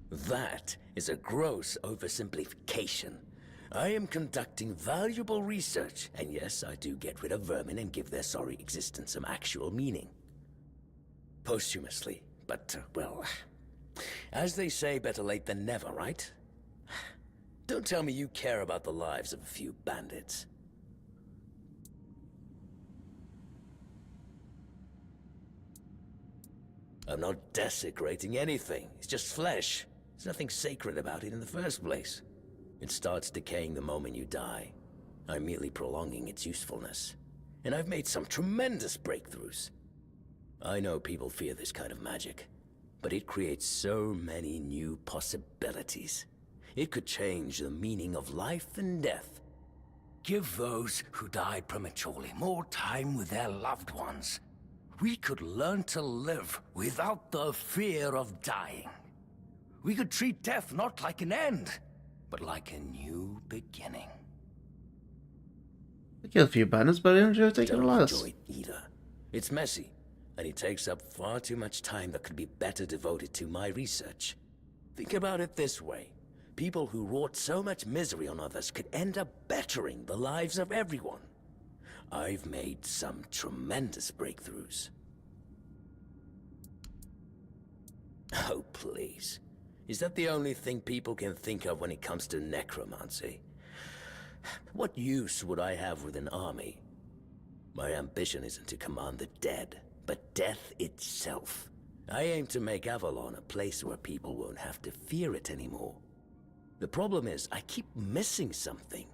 That is a gross oversimplification. I am conducting valuable research, and yes, I do get rid of vermin and give their sorry existence some actual meaning. Posthumously, but, well, as they say, better late than never, right? Don't tell me you care about the lives of a few bandits. I'm not desecrating anything. It's just flesh. There's nothing sacred about it in the first place. It starts decaying the moment you die. I'm merely prolonging its usefulness. And I've made some tremendous breakthroughs. I know people fear this kind of magic, but it creates so many new possibilities. It could change the meaning of life and death. Give those who died prematurely more time with their loved ones. We could learn to live without the fear of dying. We could treat death not like an end, but like a new beginning. I killed a few bandits, but I didn't enjoy taking Don't their lives. enjoy it either. It's messy, and it takes up far too much time that could be better devoted to my research. Think about it this way. People who wrought so much misery on others could end up bettering the lives of everyone. I've made some tremendous breakthroughs. Oh, please. Is that the only thing people can think of when it comes to necromancy? What use would I have with an army? My ambition isn't to command the dead, but death itself. I aim to make Avalon a place where people won't have to fear it anymore. The problem is, I keep missing something.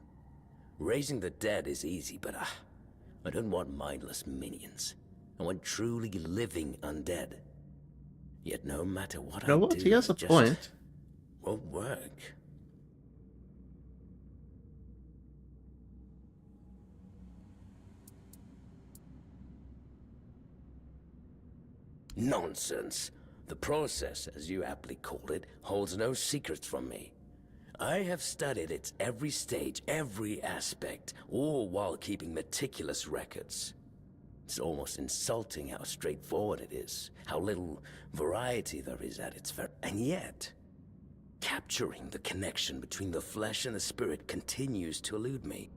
Raising the dead is easy, but I don't want mindless minions. I want truly living undead. Yet no matter what You know I what? do, He has a it just point. won't work. Nonsense. The process, as you aptly called it, holds no secrets from me. I have studied its every stage, every aspect, all while keeping meticulous records. It's almost insulting how straightforward it is, how little variety there is at its and yet, capturing the connection between the flesh and the spirit continues to elude me.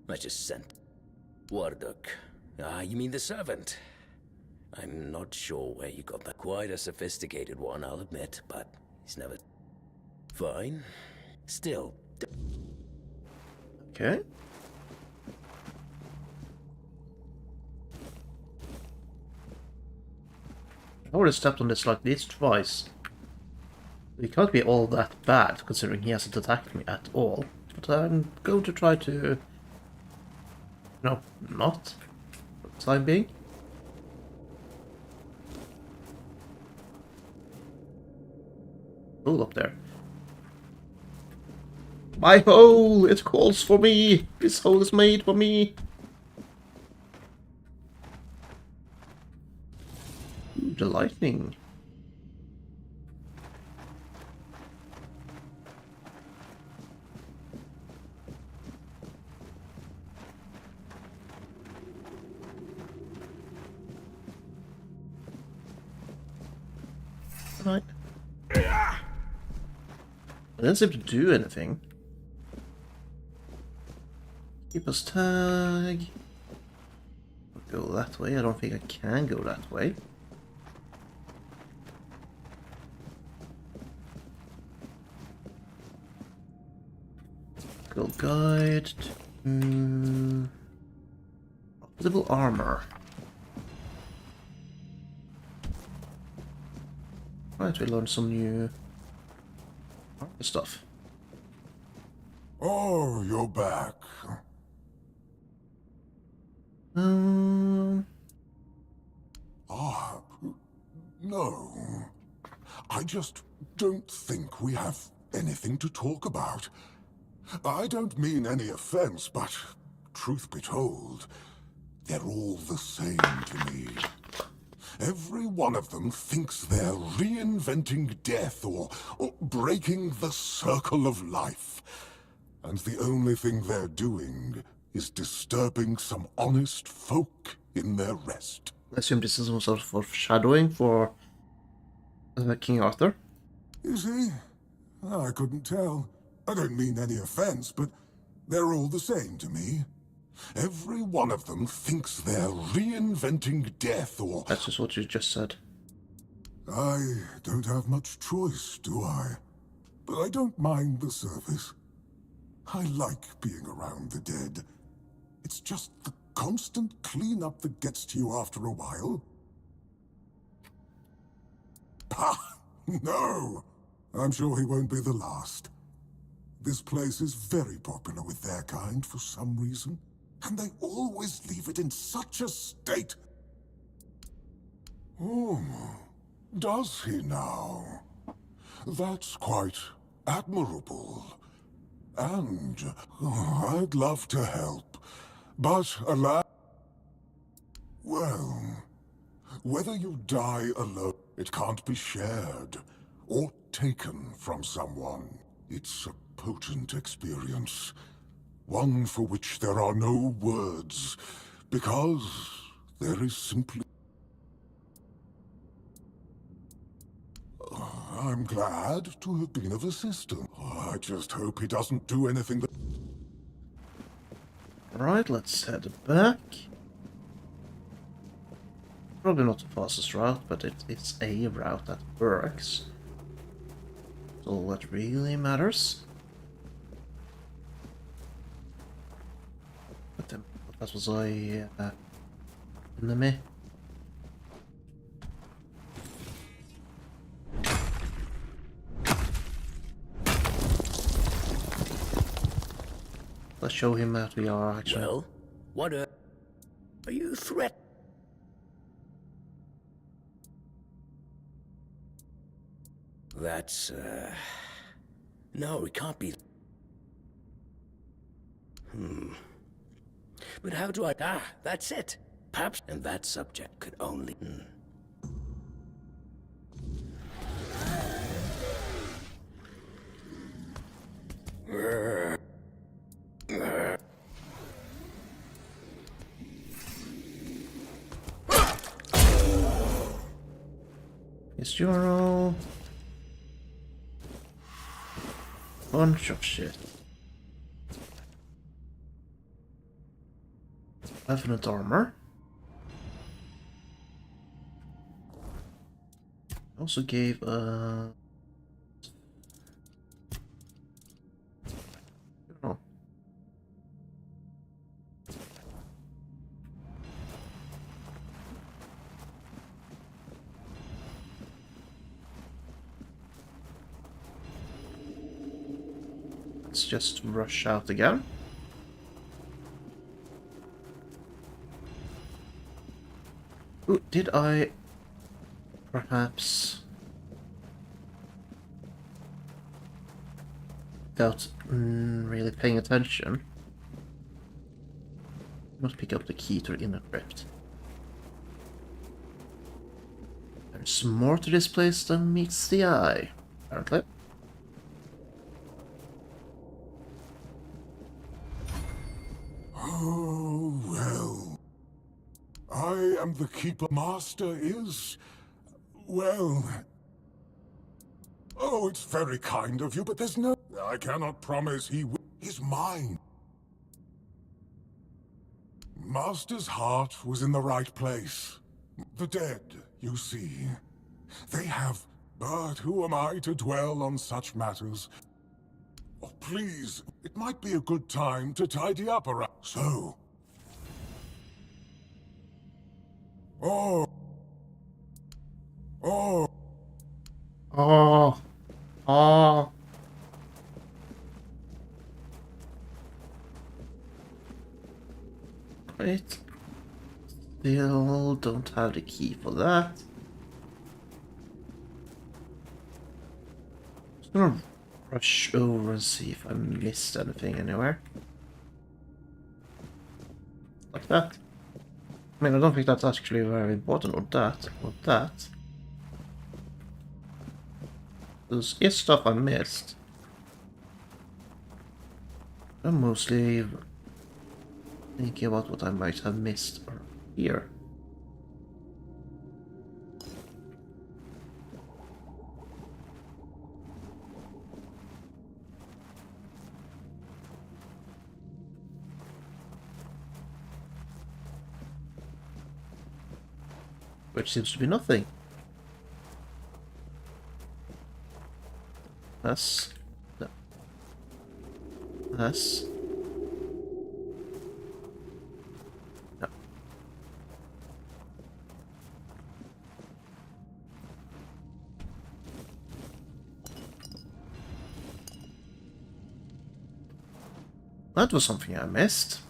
I just sent Warduk. You mean the servant? I'm not sure where you got that. Quite a sophisticated one, I'll admit, but he's never... Fine. Still... Okay. I already stepped on this like this twice. He can't be all that bad, considering he hasn't attacked me at all. But I'm going to try to... No, not. For the time being. Hole up there. My hole! It calls for me! This hole is made for me! Ooh, the lightning. Right. I didn't seem to do anything. Keep us tag. Go that way. I don't think I can go that way. Go guide to visible armor. Right, we learned some new stuff. Oh, you're back. No. I just don't think we have anything to talk about. I don't mean any offense, but truth be told, they're all the same to me. Every one of them thinks they're reinventing death or breaking the circle of life. And the only thing they're doing is disturbing some honest folk in their rest. I assume this is some sort of foreshadowing for King Arthur. You see? I couldn't tell. I don't mean any offense, but they're all the same to me. Every one of them thinks they're reinventing death or... That's just what you just said. I don't have much choice, do I? But I don't mind the service. I like being around the dead. It's just the constant cleanup that gets to you after a while. Pah! No! I'm sure he won't be the last. This place is very popular with their kind for some reason. And they always leave it in such a state. Oh, Does he now? That's quite admirable. And I'd love to help. But alas, well, whether you die alone, it can't be shared or taken from someone. It's a potent experience, one for which there are no words, because there is simply... I'm glad to have been of assistance. I just hope he doesn't do anything that... Right, let's head back. Probably not the fastest route, but it's a route that works. That's all that really matters. But then, that was a enemy. Let's show him that we are actually. Well, what are you threat? That's, no, it can't be. But how do I... Ah, that's it. Perhaps... And that subject could only... It's Juro. Bunch of shit. Definite armor. Also gave I don't know. Let's just rush out again. Ooh, did I perhaps, without really paying attention, must pick up the key to the inner crypt? There's more to this place than meets the eye, apparently. Oh, well. I am the Keeper. Master is... well... Oh, it's very kind of you, but there's no... I cannot promise he will... He's mine. Master's heart was in the right place. The dead, you see. They have... But who am I to dwell on such matters? Oh, please, it might be a good time to tidy up around... So... Oh... Oh... Oh. Oh. Great. Still don't have the key for that. Just gonna rush over and see if I missed anything anywhere. Like that. I mean, I don't think that's actually very important, or that, or that. There's is stuff I missed. I'm mostly thinking about what I might have missed here. Which seems to be nothing. That's... no. That's... no. That was something I missed.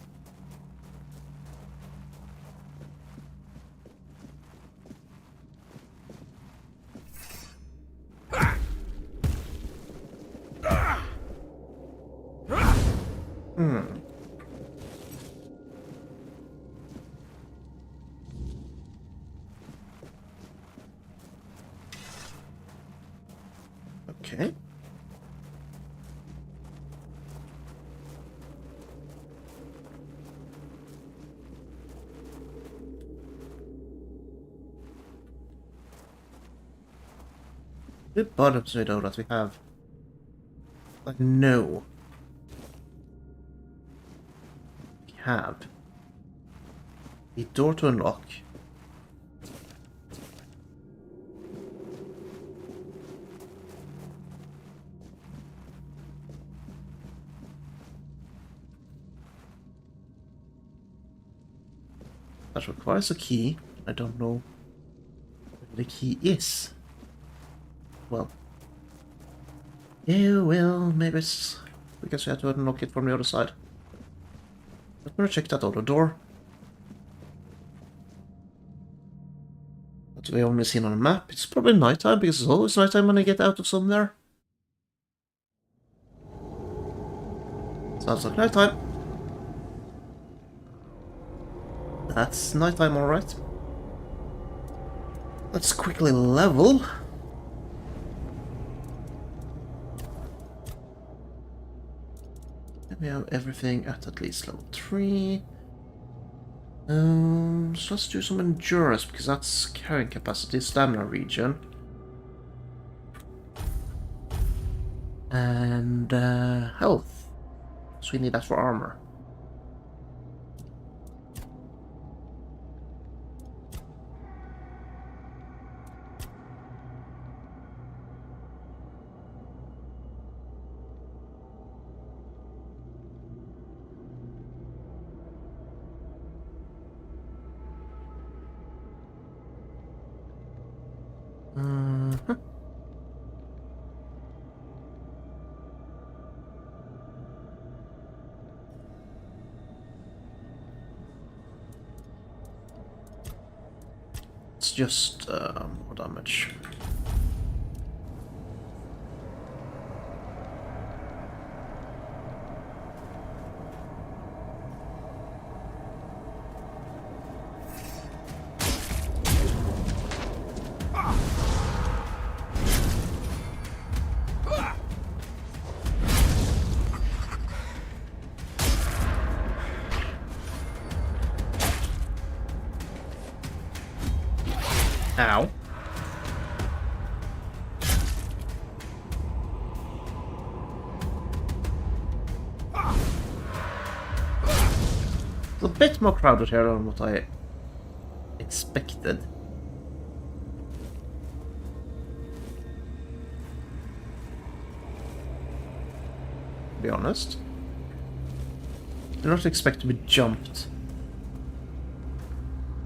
Okay. It bothers me though that we have like no. We have a door to unlock. That requires a key. I don't know where the key is. Well. Yeah, well, maybe it's... I guess we have to unlock it from the other side. I'm gonna check that other door. That we only seen on a map. It's probably nighttime, because it's always nighttime when I get out of somewhere. Sounds like nighttime. That's nighttime, alright. Let's quickly level. We have everything at least level 3. So let's do some endurance, because that's carrying capacity, stamina region. And health. So we need that for armor. It's just more damage. Ow. It's a bit more crowded here than what I expected. To be honest. I did not expect to be jumped.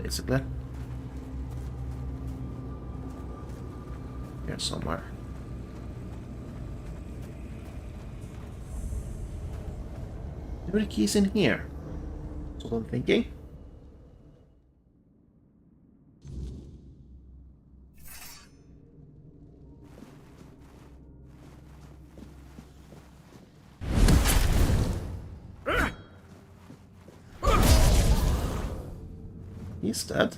Basically. Here somewhere. There are the keys in here. That's what I'm thinking. He's dead.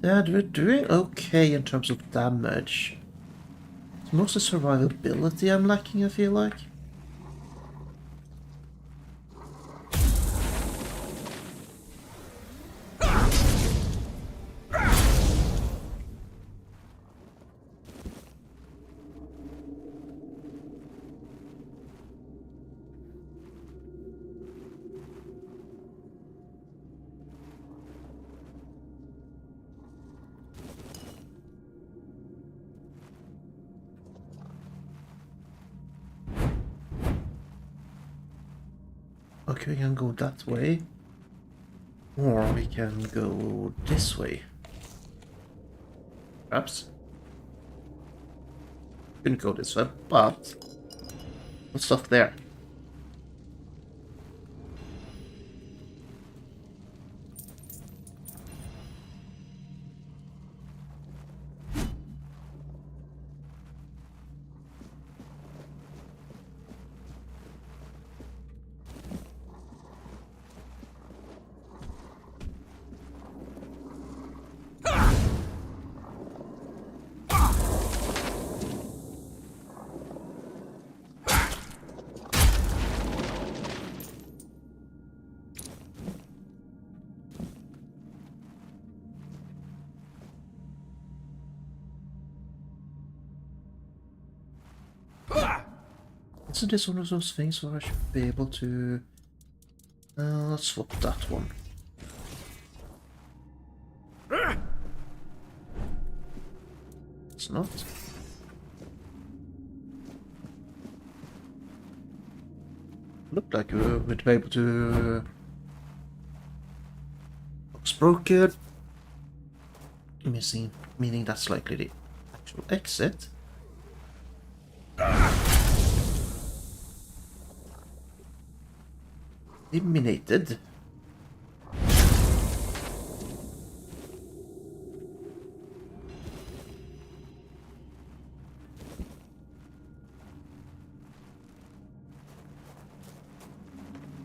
Yeah, we're doing okay in terms of damage. It's mostly survivability I'm lacking, I feel like. Okay, we can go that way. Or we can go this way. Perhaps. Couldn't go this way, but what's stuff there? Isn't this one of those things where I should be able to... let's swap that one. It's not. Looked like we'd be able to... Box broken. Missing, meaning that's likely the actual exit. Eliminated.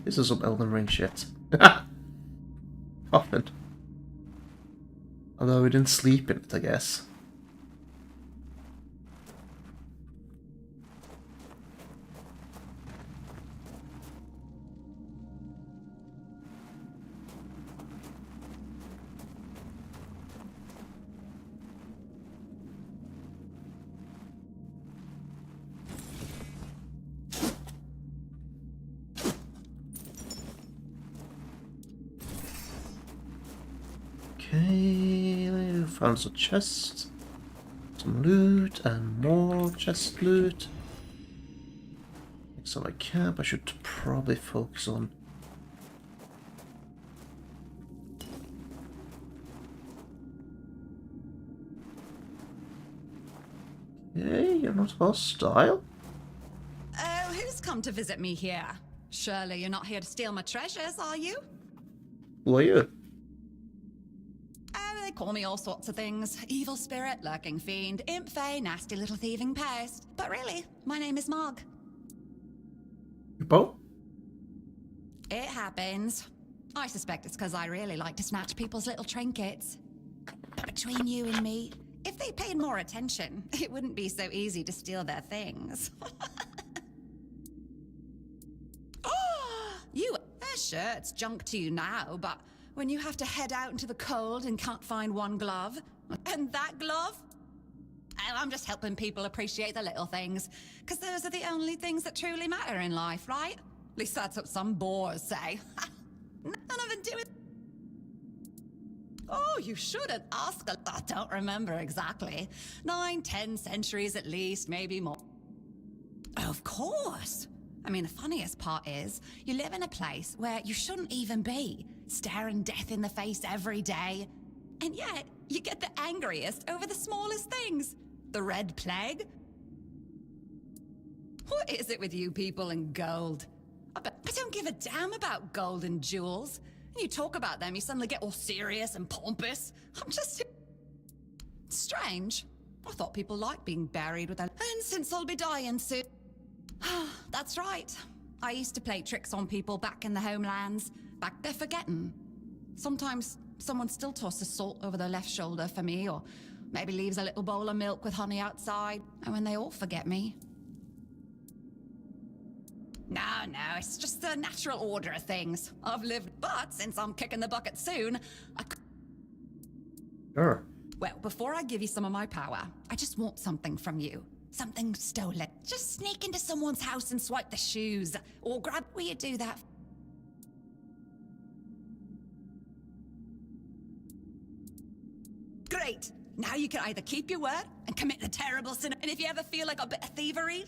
This is some Elden Ring shit. Often. Although we didn't sleep in it, I guess. Okay, found some chests, some loot, and more chest loot. So I camp, I should probably focus on... Okay, you're not hostile. Oh, who's come to visit me here? Surely you're not here to steal my treasures, are you? Who are you? They call me all sorts of things. Evil spirit, lurking fiend, imp fae, nasty little thieving pest. But really, my name is Mog. Bo? It happens. I suspect it's because I really like to snatch people's little trinkets. But between you and me, if they paid more attention, it wouldn't be so easy to steal their things. Sure, it's junk to you now, but when you have to head out into the cold and can't find one glove, and that glove? I'm just helping people appreciate the little things, because those are the only things that truly matter in life, right? At least that's what some bores say. None of them do it. Oh, you shouldn't ask. I don't remember exactly. 9, 10 centuries at least, maybe more. Of course. I mean, the funniest part is, you live in a place where you shouldn't even be, staring death in the face every day. And yet, you get the angriest over the smallest things. The Red Plague. What is it with you people and gold? I don't give a damn about gold and jewels. You talk about them, you suddenly get all serious and pompous. I'm just... strange. I thought people liked being buried with them. And since I'll be dying soon... That's right. I used to play tricks on people back in the homelands. Back there forgetting. Sometimes someone still tosses salt over their left shoulder for me, or maybe leaves a little bowl of milk with honey outside. And when they all forget me... No, it's just the natural order of things. I've lived, but since I'm kicking the bucket soon, Sure. Well, before I give you some of my power, I just want something from you. Something stolen. Just sneak into someone's house and swipe the shoes. Or grab... Will you do that? Great. Now you can either keep your word and commit the terrible sin, and if you ever feel like a bit of thievery...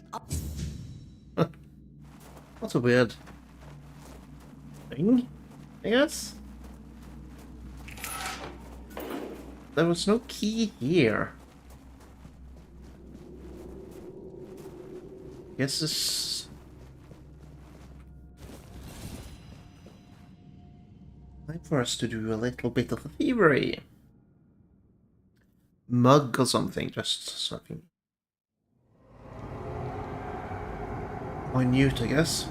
That's a weird thing, I guess. There was no key here. guess it's time for us to do a little bit of thievery. Mug or something, just something minute, I guess.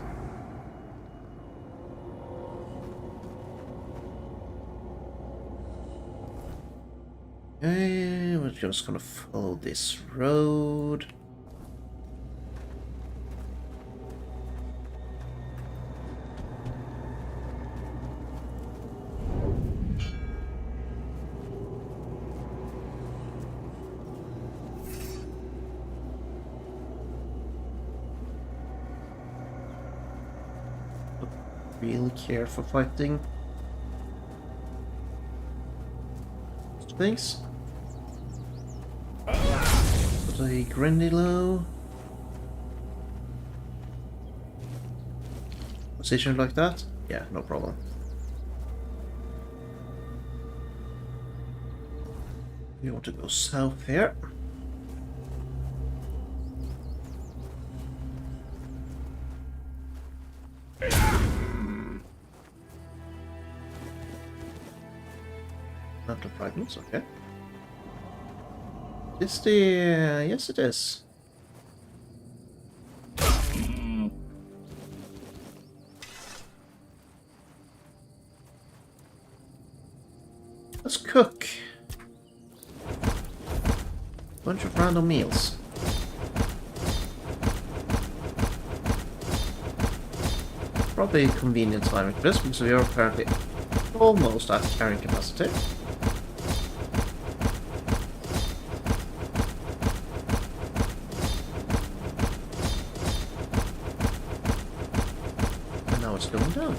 Okay, we're just gonna follow this road. Really care for fighting things. Put a grindy low. Position like that? Yeah, no problem. We want to go south here. Not the fragments, okay. Is the... yes it is. Let's cook. Bunch of random meals. Probably a convenient timing for this because we are apparently almost at carrying capacity. And now it's going down.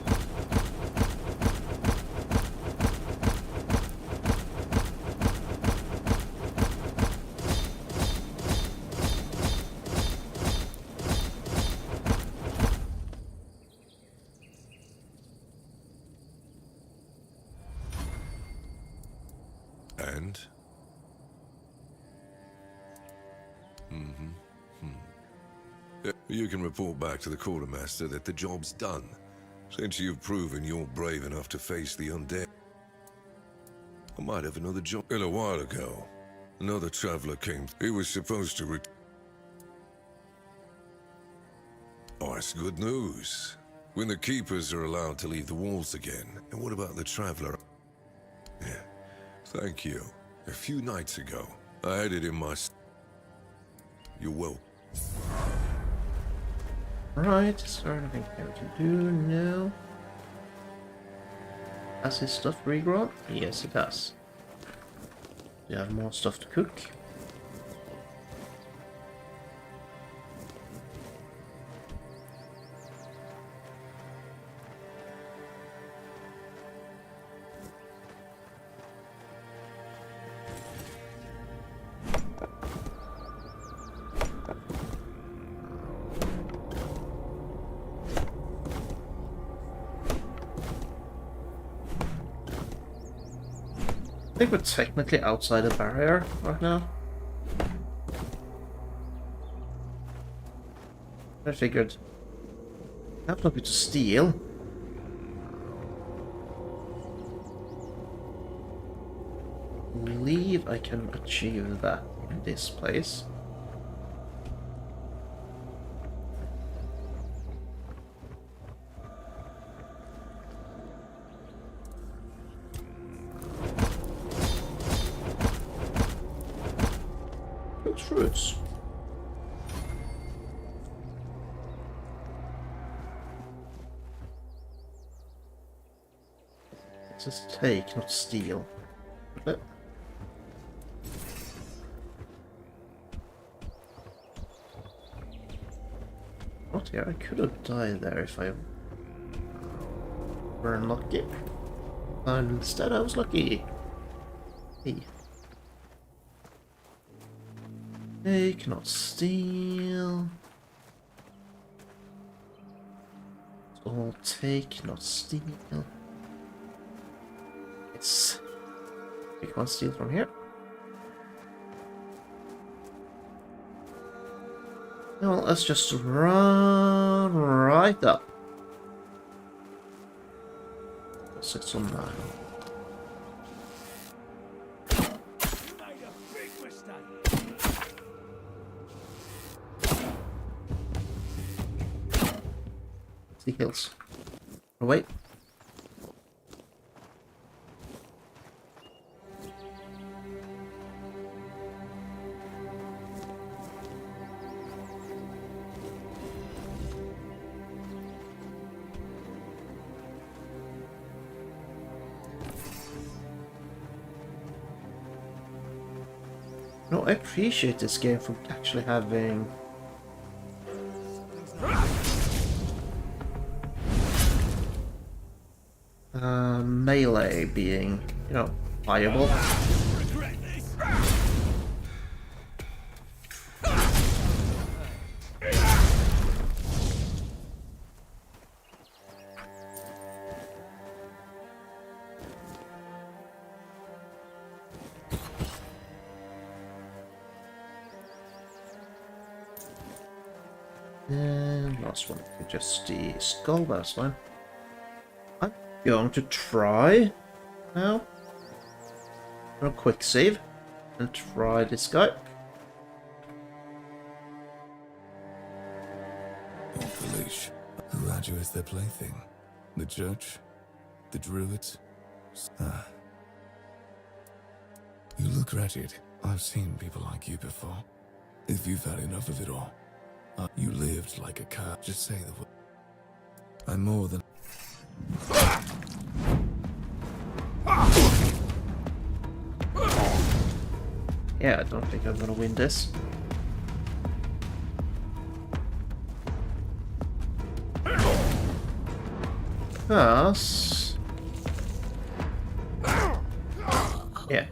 And? You can report back to the quartermaster that the job's done, since you've proven you're brave enough to face the undead. I might have another job. A while ago, another traveler came. He was supposed to Oh, that's good news. When the keepers are allowed to leave the walls again. And what about the traveler? Yeah, thank you. A few nights ago, I had it in my... You're welcome. Right, is there anything here to do? No. Has his stuff regrown? Yes, it does. We have more stuff to cook. I think we're technically outside the barrier right now. I figured I have nothing to steal. I believe I can achieve that in this place. Fruits. Let's just take, not steal. But not here. I could have died there if I were unlucky. And instead I was lucky. Hey. Take, not steal. It's all take, not steal. Yes. We can't steal from here. Well, let's just run right up. 6 on 9. You made a big mistake. See hills. Oh, wait. No, I appreciate this game for actually having melee being, you know, viable. Regret this. And last one, just the skull, that's fine. I'm going to try now. A quick save and try this guy. Off the leash. Who had you as their plaything? The church? The druids? Ah. You look wretched. I've seen people like you before. If you've had enough of it all, you lived like a cur. Just say the word. I'm more than... Yeah, I don't think I'm gonna win this. Because... yeah.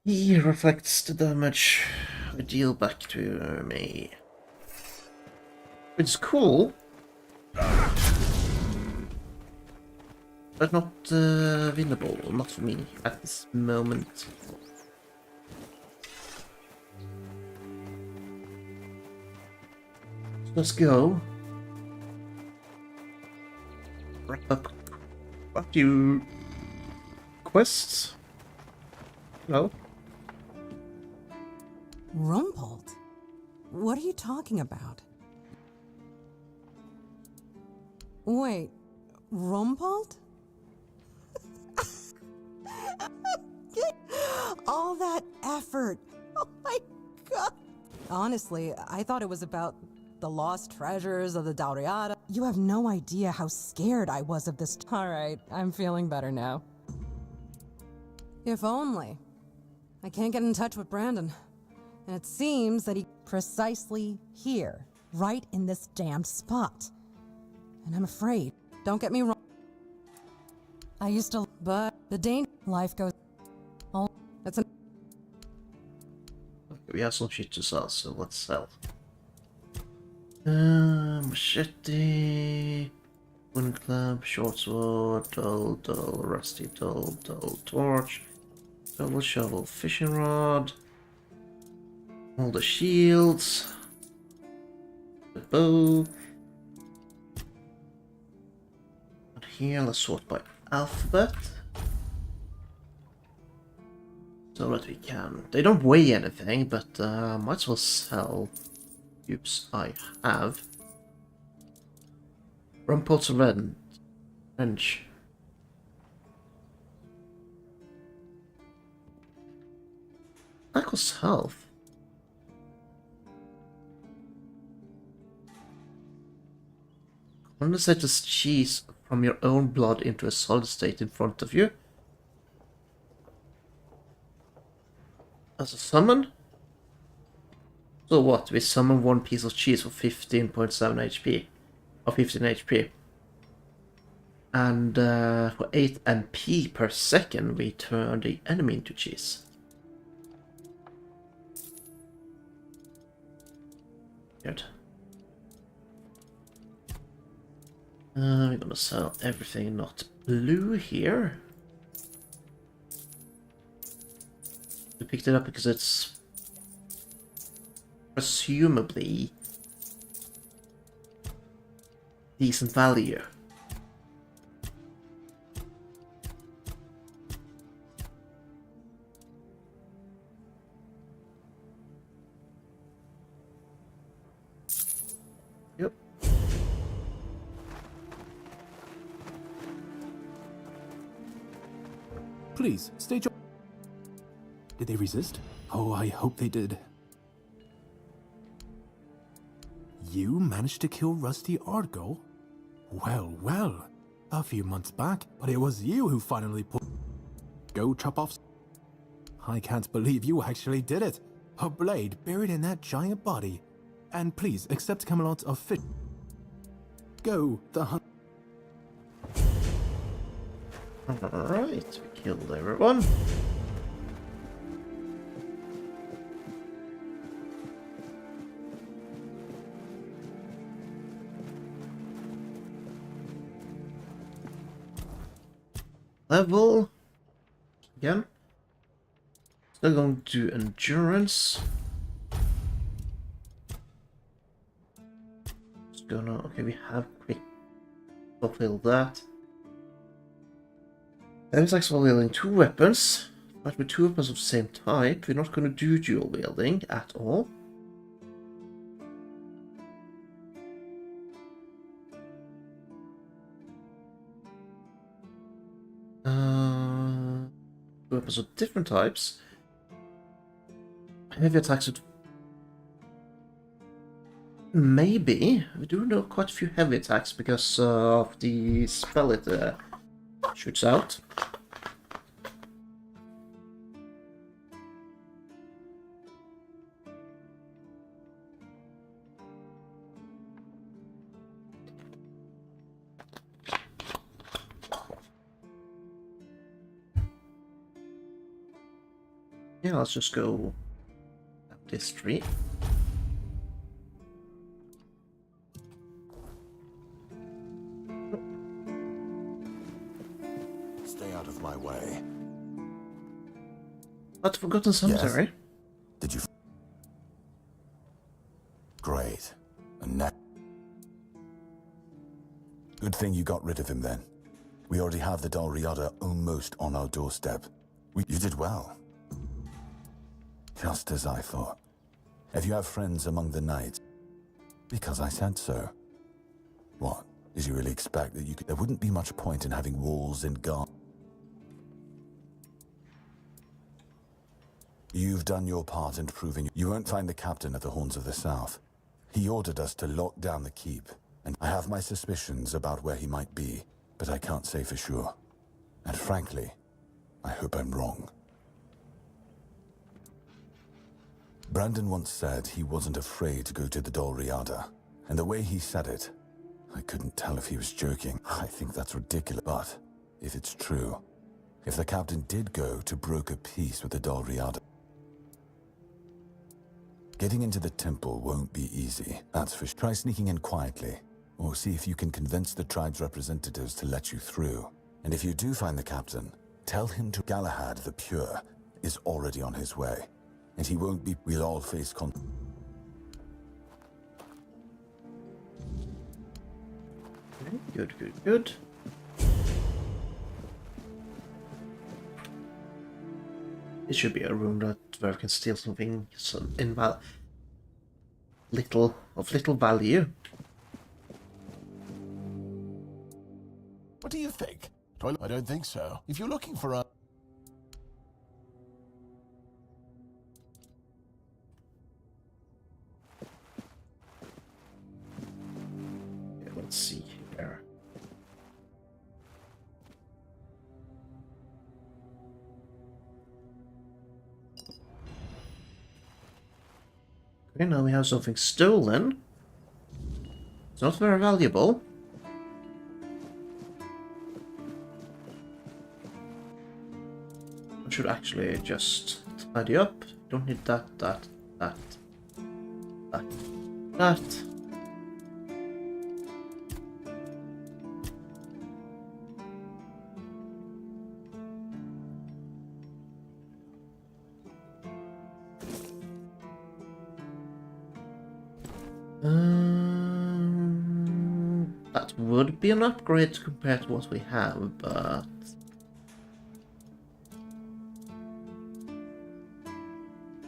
He reflects the damage I deal back to me. Which is cool. But not winnable, not for me at this moment. So let's go. Wrap up a few quests. Hello. Rumpled? What are you talking about? Wait, Rumpled? All that effort. Oh my god. Honestly, I thought it was about the lost treasures of the Dauriata. You have no idea how scared I was of this. Alright, I'm feeling better now. If only. I can't get in touch with Brandon. And it seems that he precisely here, right in this damned spot. And I'm afraid, don't get me wrong. I used to, but the danger life goes. Oh, that's an. We have some shit to sell, so let's sell. Machete, wooden club, short sword, dull, rusty, dull, torch, double shovel, fishing rod, all the shields, the bow. And here, let's sort by alphabet. So that we can. They don't weigh anything, but might as well sell cubes I have. Rumpel's wrench. That costs health. Condensate this cheese from your own blood into a solid state in front of you. As a summon? So what? We summon one piece of cheese for 15.7 HP. Or 15 HP. And for 8 MP per second, we turn the enemy into cheese. Good. We're gonna sell everything not blue here. We picked it up because it's presumably decent value. Yep. Please, state your... Did they resist? Oh, I hope they did. You managed to kill Rusty Argo? Well, well. A few months back, but it was you who finally pulled... Go chop off... I can't believe you actually did it. A blade buried in that giant body. And please, accept Camelot of Fit. Go, the hunt... Alright, we killed everyone. Level again. Still going to do endurance. Just gonna, okay, we have quick fulfill that. It's like wielding two weapons, but with two weapons of the same type. We're not going to do dual wielding at all. Weapons of different types. Heavy attacks with... Maybe. We do know quite a few heavy attacks because of the spell it shoots out. Yeah, let's just go up this street. Stay out of my way. But Forgotten Cemetery. Yes. Did you... Great. And now... Good thing you got rid of him then. We already have the Dalriada almost on our doorstep. You did well. Just as I thought. If you have friends among the knights... Because I said so. What? Did you really expect that you could... There wouldn't be much point in having walls and guards. You've done your part in proving... You won't find the captain at the Horns of the South. He ordered us to lock down the keep, and I have my suspicions about where he might be, but I can't say for sure. And frankly, I hope I'm wrong. Brandon once said he wasn't afraid to go to the Dalriada, and the way he said it, I couldn't tell if he was joking. I think that's ridiculous, but if it's true, if the captain did go to broker peace with the Dalriada, getting into the temple won't be easy, that's for sure. Try sneaking in quietly, or see if you can convince the tribe's representatives to let you through. And if you do find the captain, tell him to Galahad the Pure is already on his way. And he won't be... We'll all face Good, good, good. It should be a room that where we can steal something, some little value. What do you think? I don't think so. If you're looking for a... Let's see here. Okay, now we have something stolen. It's not very valuable. I should actually just tidy up. Don't need that. That would be an upgrade compared to what we have, but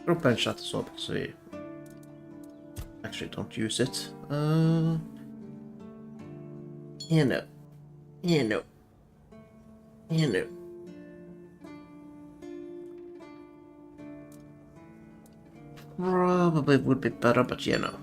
we'll bench that as well because we actually don't use it. You know. Probably would be better, but you know.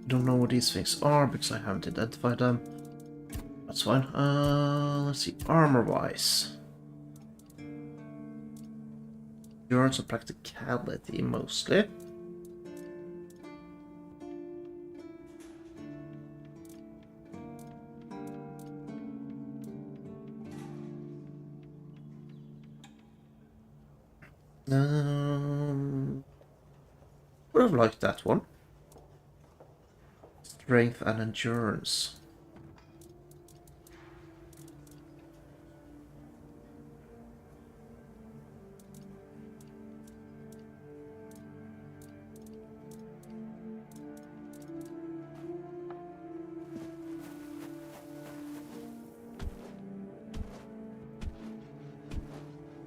Don't know what these things are because I haven't identified them. That's fine. Let's see. Armor-wise. Endurance and practicality mostly. Would have liked that one. Strength and endurance.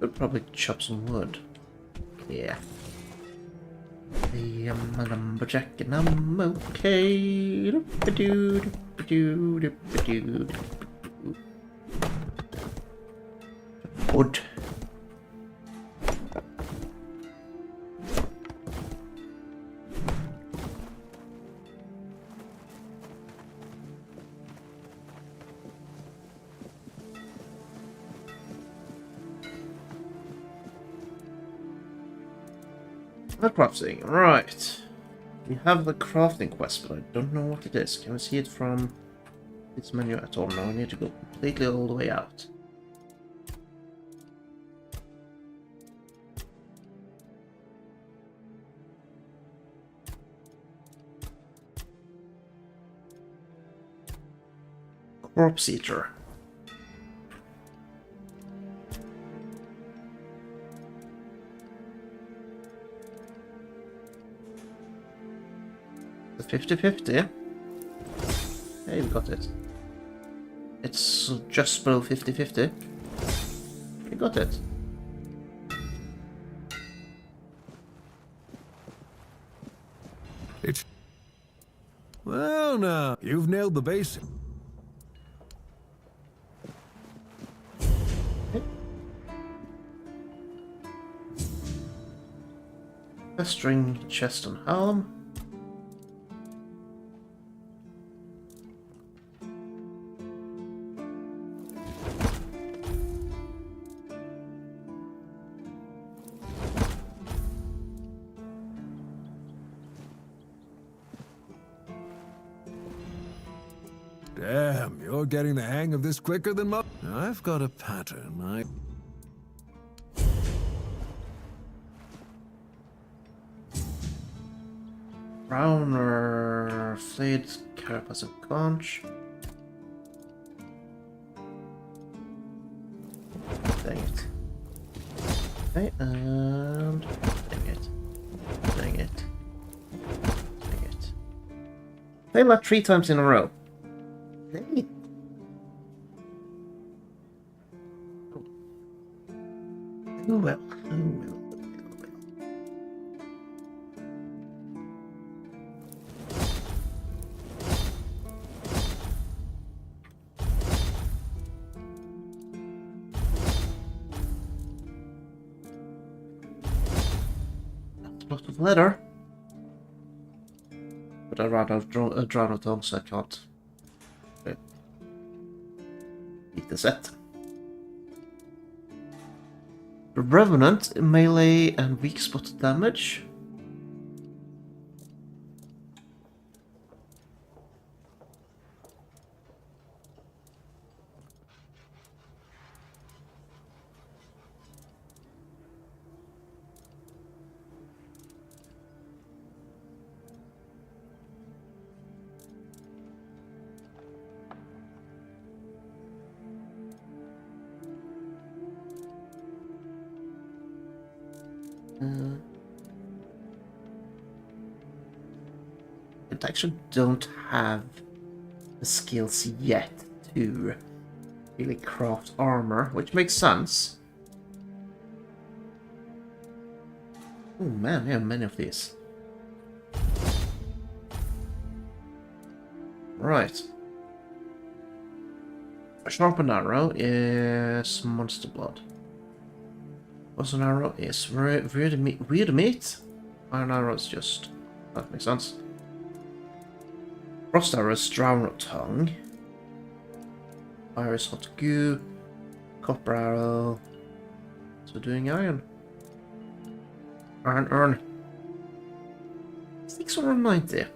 Could probably chop some wood. Yeah. I'm a lumberjack and I'm okay. Wood. The crafting, right. We have the crafting quest, but I don't know what it is. Can we see it from this menu at all? No, I need to go completely all the way out. Corpse Eater. The 50-50. Hey, we got it. It's just below 50-50. We got it. It's... Well, now, you've nailed the basic. Festering chest and helm. Damn, you're getting the hang of this quicker than most. I've got a pattern. Browner, flayed carapace and conch. Dang it. Okay, and dang it. Dang it. Dang it. Failed that 3 times in a row. Dang it. Oh well, oh well. Lot of leather, but I ran out of tongue, so I can't beat the set. The Revenant, melee and weak spot damage. I actually don't have the skills yet to really craft armor, which makes sense. Oh man, yeah, many of these. Right. A sharpened arrow is monster blood. Poison arrow is weird meat. Iron arrow is just... that makes sense. Frost arrow is drown tongue. Fire is hot goo. Copper arrow. So doing iron. Iron urn. 690.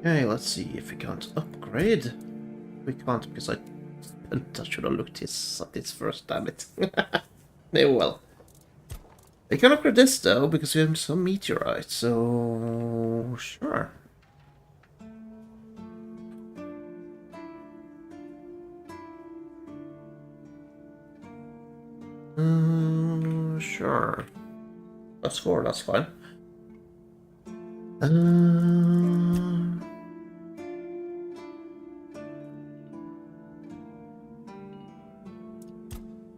Okay, let's see if we can't upgrade. We can't because I should have looked at this first, damn it. Oh well. We can upgrade this though because we have some meteorites, so sure. Sure. +4, that's fine.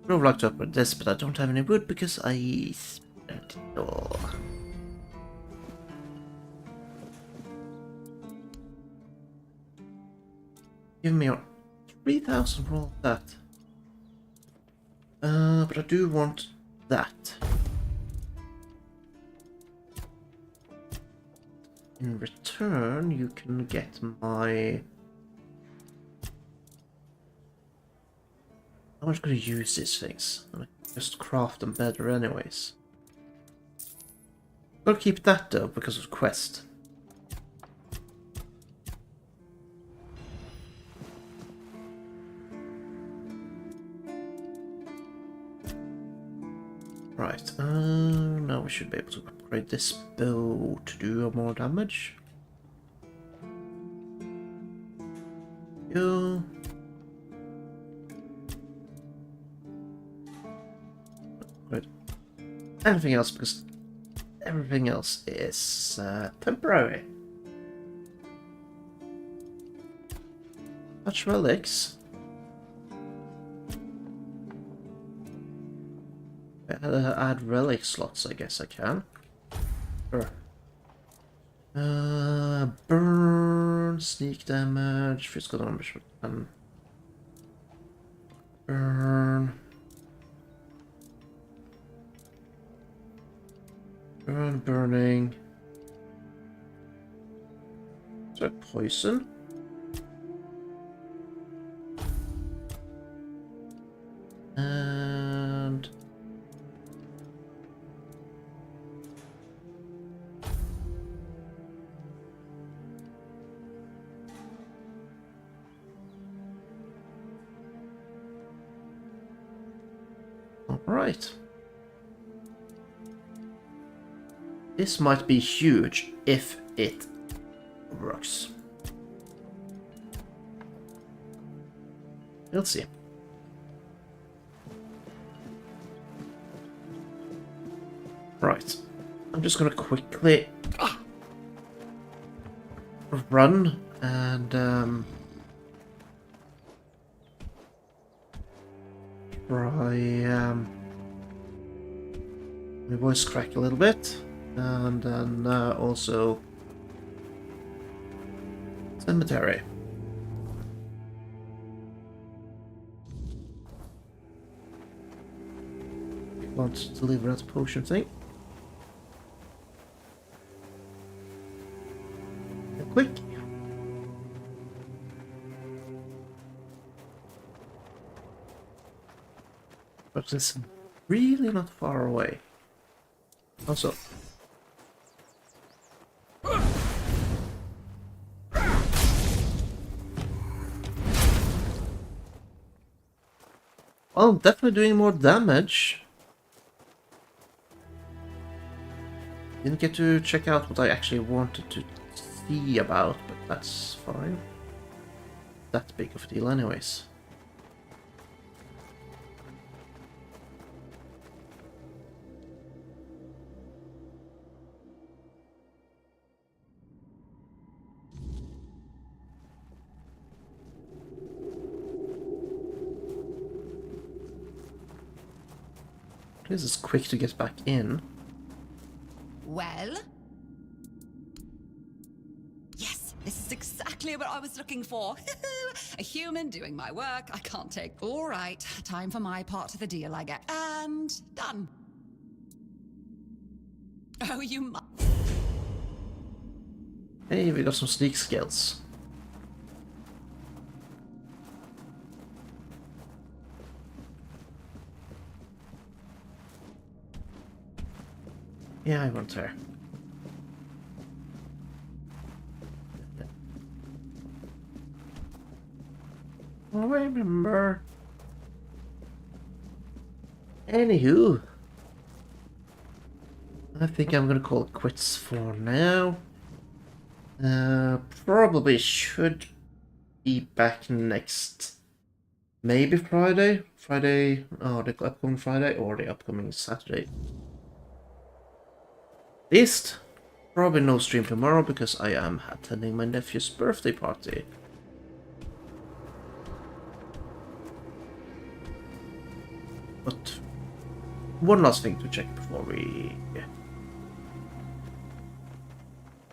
I would like to upgrade this, but I don't have any wood because I spent it all. Give me 3,000 for all that. But I do want that. In return, you can get my... I'm not going to use these things. I'm going to just craft them better anyways. I'll keep that though, because of quest. Right, now we should be able to upgrade this bow to do more damage. Go. Right. Anything else, because everything else is temporary. Touch relics. Add relic slots, I guess I can. Sure. Burn, sneak damage, physical damage. Burn. Burning. Is that poison? And... Alright. This might be huge if it works. We'll see. Right. I'm just gonna quickly run and try my voice crack a little bit. And then also cemetery. Want to deliver that potion thing. Quick. But it's really not far away. Also. Well, definitely doing more damage. Didn't get to check out what I actually wanted to see about, but that's fine. That big of a deal anyways. This is quick to get back in. Well? Yes, this is exactly what I was looking for. A human doing my work I can't take. All right, time for my part of the deal, I get. And done. Oh, you must. Hey, we got some sneak skills. Yeah, I went there. I remember. Anywho, I think I'm gonna call it quits for now. Probably should be back next. Maybe Friday? Friday, oh, the upcoming Friday or the upcoming Saturday. Least, probably no stream tomorrow because I am attending my nephew's birthday party. But one last thing to check before we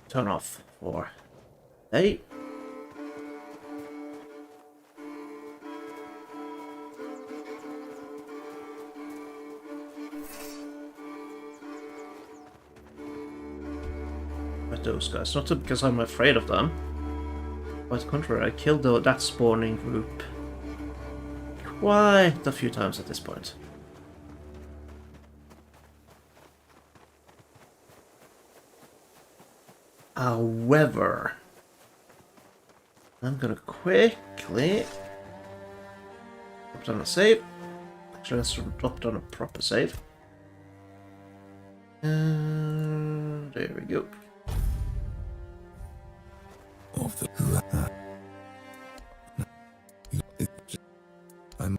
turn off for today. Those guys, not because I'm afraid of them. Quite the contrary, I killed that spawning group quite a few times at this point. However, I'm gonna quickly drop down a save. Actually, let's drop down a proper save. There we go. Of the I'm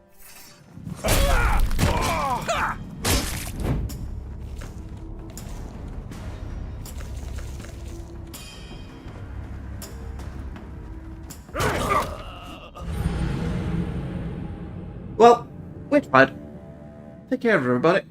well, we tried. Take care of everybody.